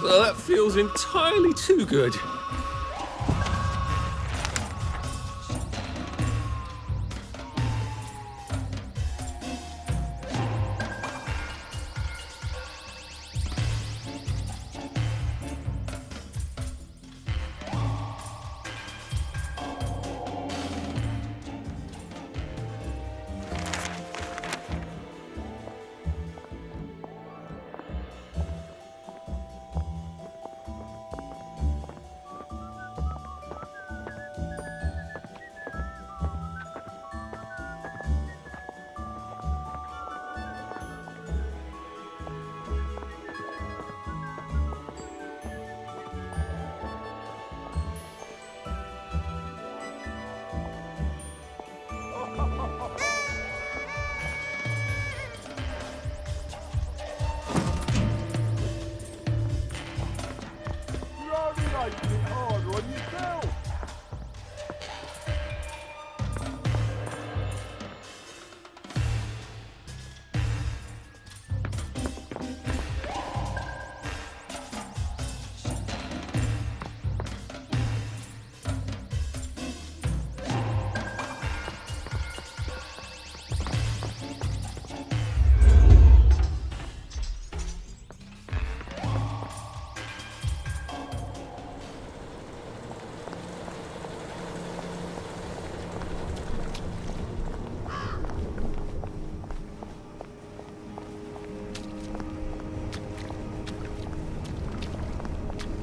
Well, that feels entirely too good.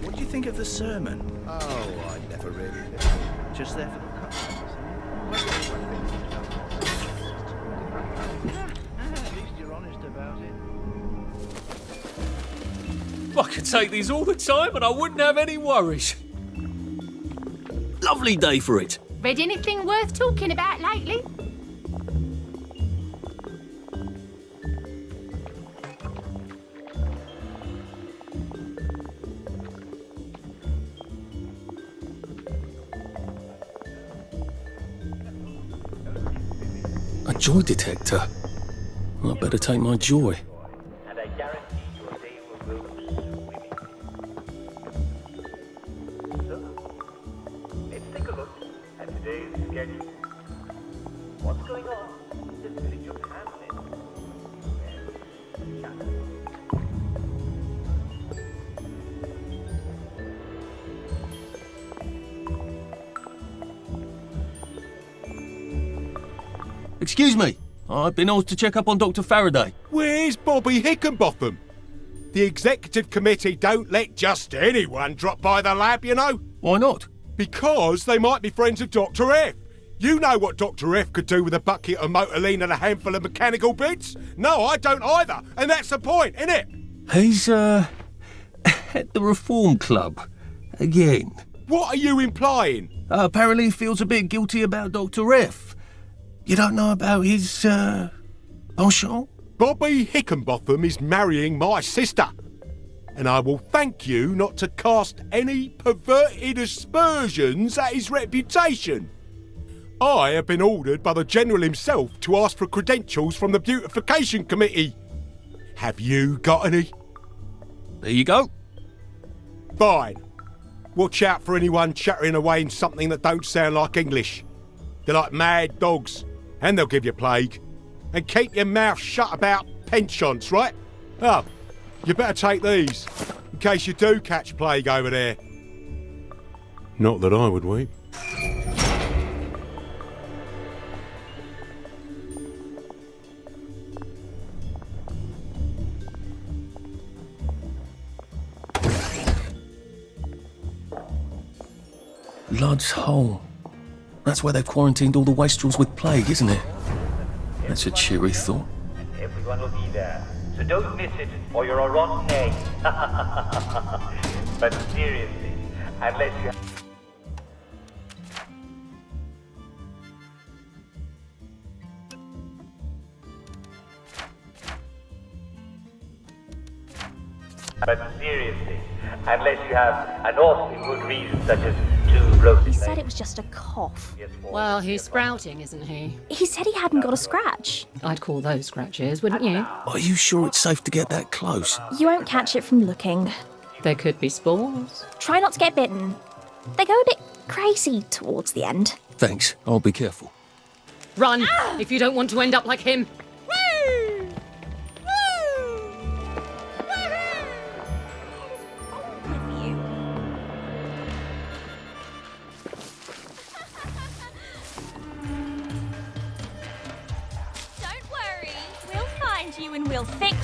What do you think of the sermon? Oh, I never really listened. Just there for the cut. At least you're honest about it. I could take these all the time and I wouldn't have any worries. Lovely day for it. Read anything worth talking about lately? A joy detector. I better take my joy. And I guarantee your day will go swimming. So, let's take a look at today's schedule. What's going on? Just village of Hamlet. Excuse me. I've been asked to check up on Dr. Faraday. Where's Bobby Hickenbotham? The executive committee don't let just anyone drop by the lab, you know. Why not? Because they might be friends of Dr. F. You know what Dr. F could do with a bucket of motorline and a handful of mechanical bits? No, I don't either, and that's the point, innit? He's, at the Reform Club. Again. What are you implying? Apparently he feels a bit guilty about Dr. F. You don't know about his, penchant? Bobby Hickenbotham is marrying my sister. And I will thank you not to cast any perverted aspersions at his reputation. I have been ordered by the General himself to ask for credentials from the Beautification Committee. Have you got any? There you go. Fine. Watch out for anyone chattering away in something that don't sound like English. They're like mad dogs. and they'll give you plague. And keep your mouth shut about pensions, right? Oh, you better take these, in case you do catch plague over there. Not that I would weep. Lud's Hole. That's where they've quarantined all the wastrels with plague, isn't it? That's a cheery thought. Everyone will be there, so don't miss it or you're a rotten egg. But seriously, unless you... But seriously, unless you have an awfully good reason, such as two broken legs. He said it was just a cough. Well, he's sprouting, isn't he? He said he hadn't got a scratch. I'd call those scratches, wouldn't you? Are you sure it's safe to get that close? You won't catch it from looking. There could be spores. Try not to get bitten. They go a bit crazy towards the end. Thanks, I'll be careful. Run, if you don't want to end up like him. And we'll fix.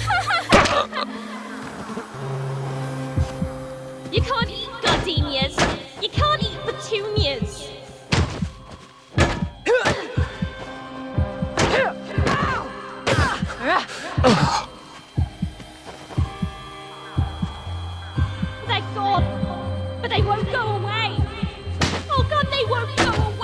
You can't eat gardenias. You can't eat petunias. They're gone, but they won't go away. Oh God, they won't go away.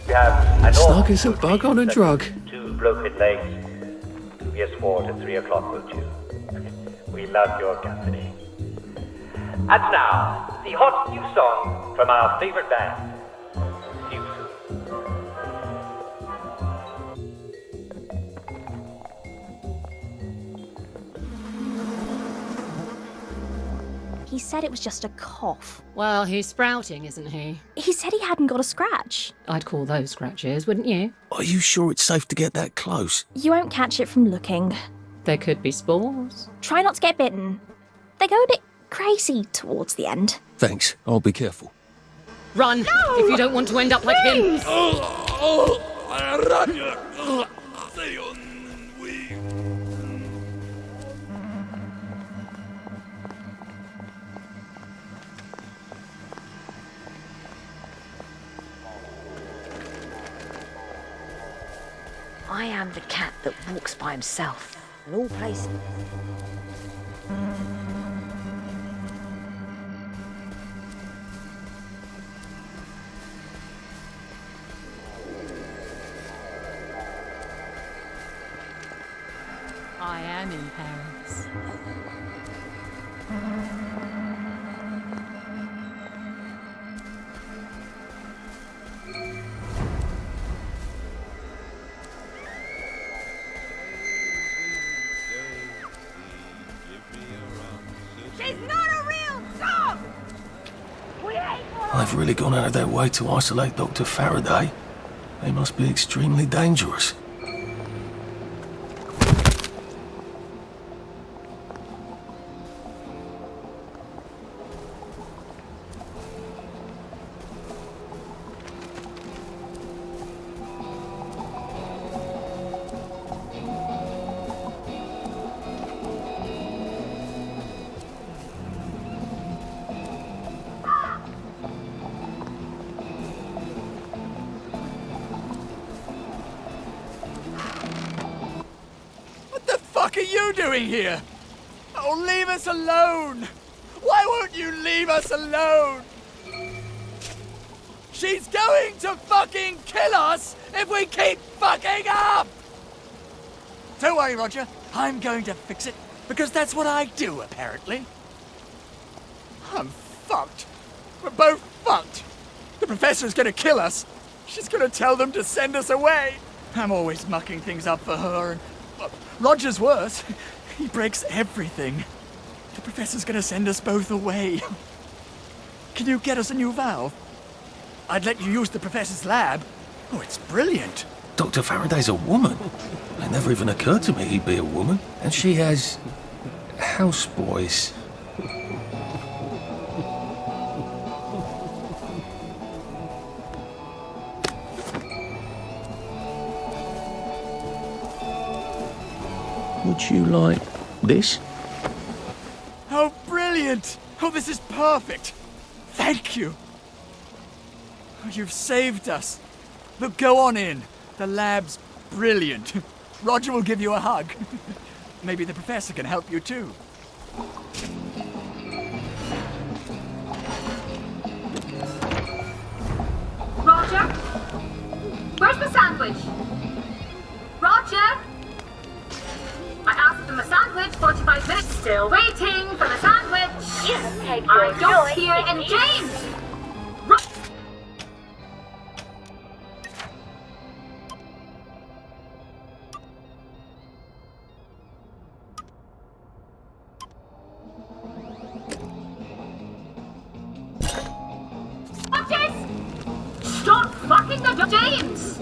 We have an Snug as a bug on a drug. Two broken legs. Be a sport at 3 o'clock, won't you? We love your company. And now, the hot new song from our favorite band. See you soon. He said it was just a cough. Well, he's sprouting, isn't he? He said he hadn't got a scratch. I'd call those scratches, wouldn't you? Are you sure it's safe to get that close? You won't catch it from looking. There could be spores. Try not to get bitten. They go a bit crazy towards the end. Thanks, I'll be careful. Run, if you don't want to end up like him. I am the cat that walks by himself in all places. I am in Paris. She's not a real dog! We ain't They've really gone out of their way to isolate Dr. Faraday. They must be extremely dangerous. fuck are you doing here? Oh, leave us alone! Why won't you leave us alone? She's going to fucking kill us if we keep fucking up! Don't worry, Roger. I'm going to fix it, because that's what I do, apparently. I'm fucked. We're both fucked. The professor's gonna kill us. She's gonna tell them to send us away. I'm always mucking things up for her, and Roger's worse. He breaks everything. The professor's gonna send us both away. Can you get us a new valve? I'd let you use the professor's lab. Oh, it's brilliant. Dr. Faraday's a woman. It never even occurred to me he'd be a woman. And she has houseboys. Would you like this? Oh, brilliant! Oh, this is perfect. Thank you. Oh, you've saved us. Look, go on in. The lab's brilliant. Roger will give you a hug. Maybe the professor can help you too. Roger? Where's the sandwich? Roger? I asked for the sandwich 45 minutes. Still waiting for the sandwich. You take I your don't joy hear in any me. James. Stop fucking the James!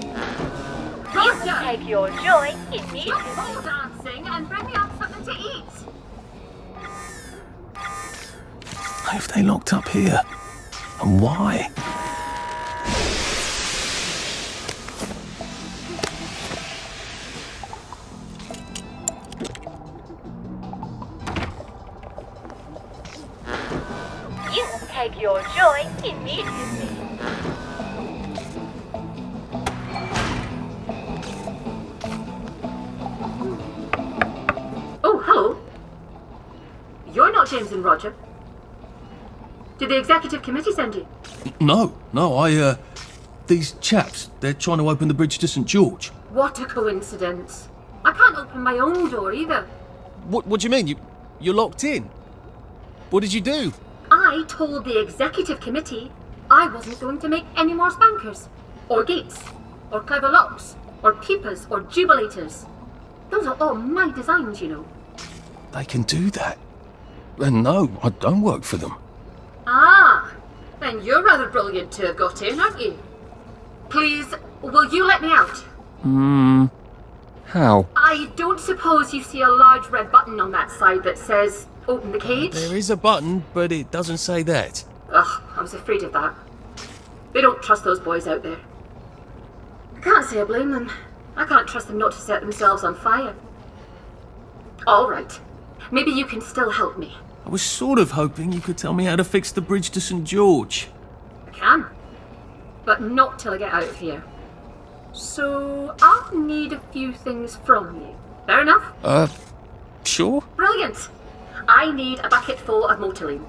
Roger! Take your joy in me. Stop pole dancing and bring me up something to eat. Why have they locked up here? And why? You take your joy immediately. Oh, hello. You're not James and Roger. Did the executive committee send you? No, these chaps, they're trying to open the bridge to St. George. What a coincidence. I can't open my own door either. What do you mean? You're locked in? What did you do? I told the executive committee I wasn't going to make any more spankers, or gates, or clever locks, or peepers, or jubilators. Those are all my designs, you know. They can do that. And no, I don't work for them. Ah, then you're rather brilliant to have got in, aren't you? Please, will you let me out? How? I don't suppose you see a large red button on that side that says, open the cage? There is a button, but it doesn't say that. Ugh, I was afraid of that. They don't trust those boys out there. I can't say I blame them. I can't trust them not to set themselves on fire. All right. Maybe you can still help me. I was sort of hoping you could tell me how to fix the bridge to St. George. I can. But not till I get out of here. So, I'll need a few things from you. Fair enough? Sure? Brilliant! I need a bucket full of Motoline.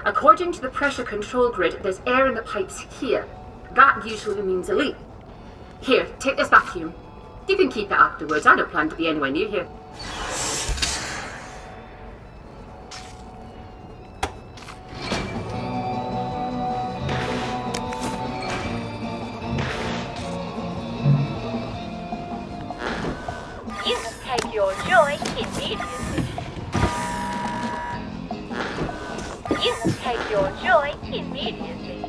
According to the pressure control grid, there's air in the pipes here. That usually means a leak. Here, take this vacuum. You can keep it afterwards. I don't plan to be anywhere near here. You take your joy immediately. You take your joy immediately.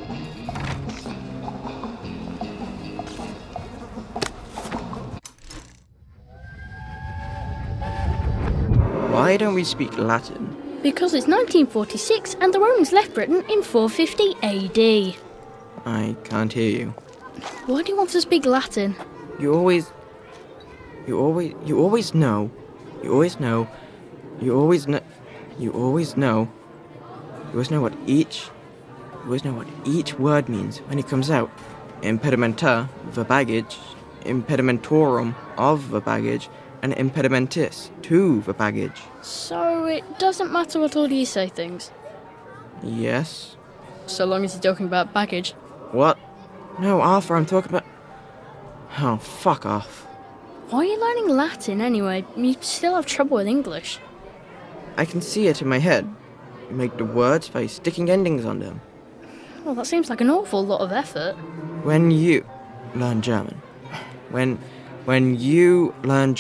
Why don't we speak Latin? Because it's 1946 and the Romans left Britain in 450 AD. I can't hear you. Why do you want to speak Latin? You always know what each word means when it comes out. Impedimenta, the baggage. Impedimentorum, of the baggage. and impedimentis, 2 for baggage. So it doesn't matter what order you say things? Yes. So long as you're talking about baggage. What? No, Arthur, I'm talking about... Oh, fuck off. Why are you learning Latin anyway? You still have trouble with English. I can see it in my head. You make the words by sticking endings on them. Well, that seems like an awful lot of effort. When you learn German. When you learn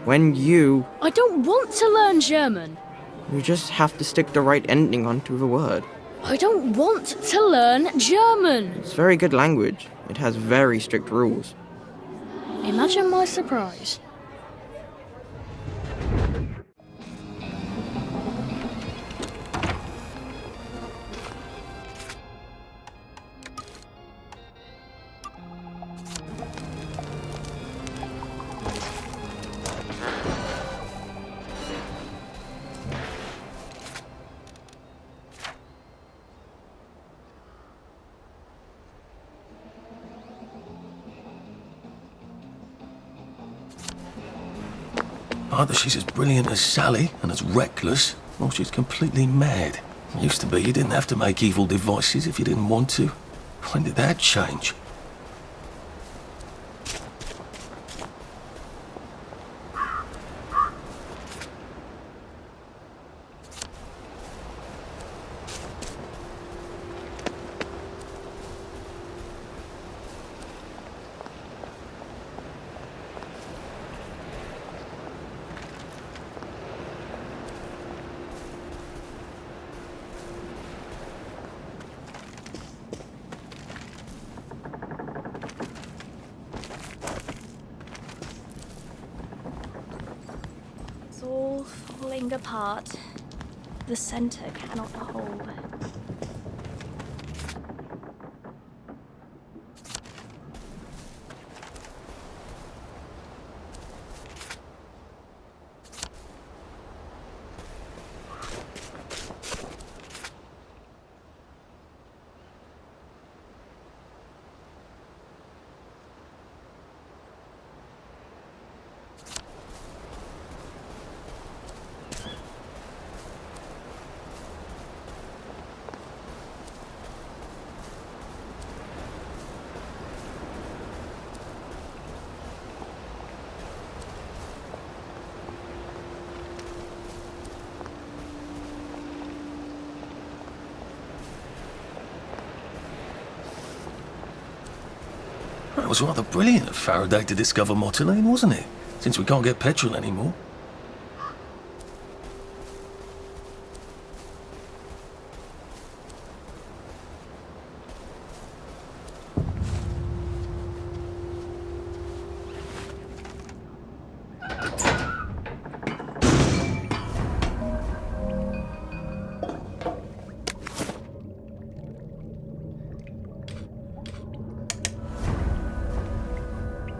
when you... I don't want to learn German. You just have to stick the right ending onto the word. I don't want to learn German. It's very good language. It has very strict rules. Imagine my surprise. Either she's as brilliant as Sally and as reckless, or she's completely mad. It used to be you didn't have to make evil devices if you didn't want to. When did that change? It's all falling apart. The center cannot hold. It was rather brilliant of Faraday to discover motoline, wasn't it? Since we can't get petrol anymore.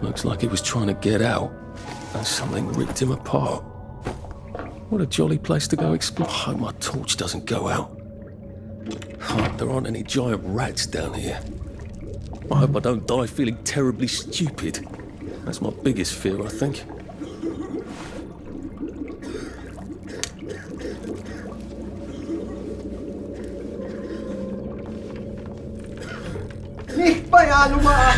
Looks like he was trying to get out, and something ripped him apart. What a jolly place to go explore. I hope my torch doesn't go out. I hope there aren't any giant rats down here. I hope I don't die feeling terribly stupid. That's my biggest fear, I think. Nicht bei Aluma!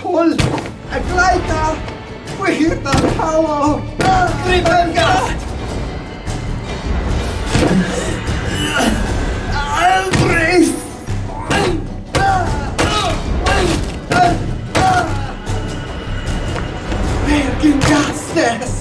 Toll! Ein Gleiter! Behüter Power! Triebengast! Aldrich! Bergengastes!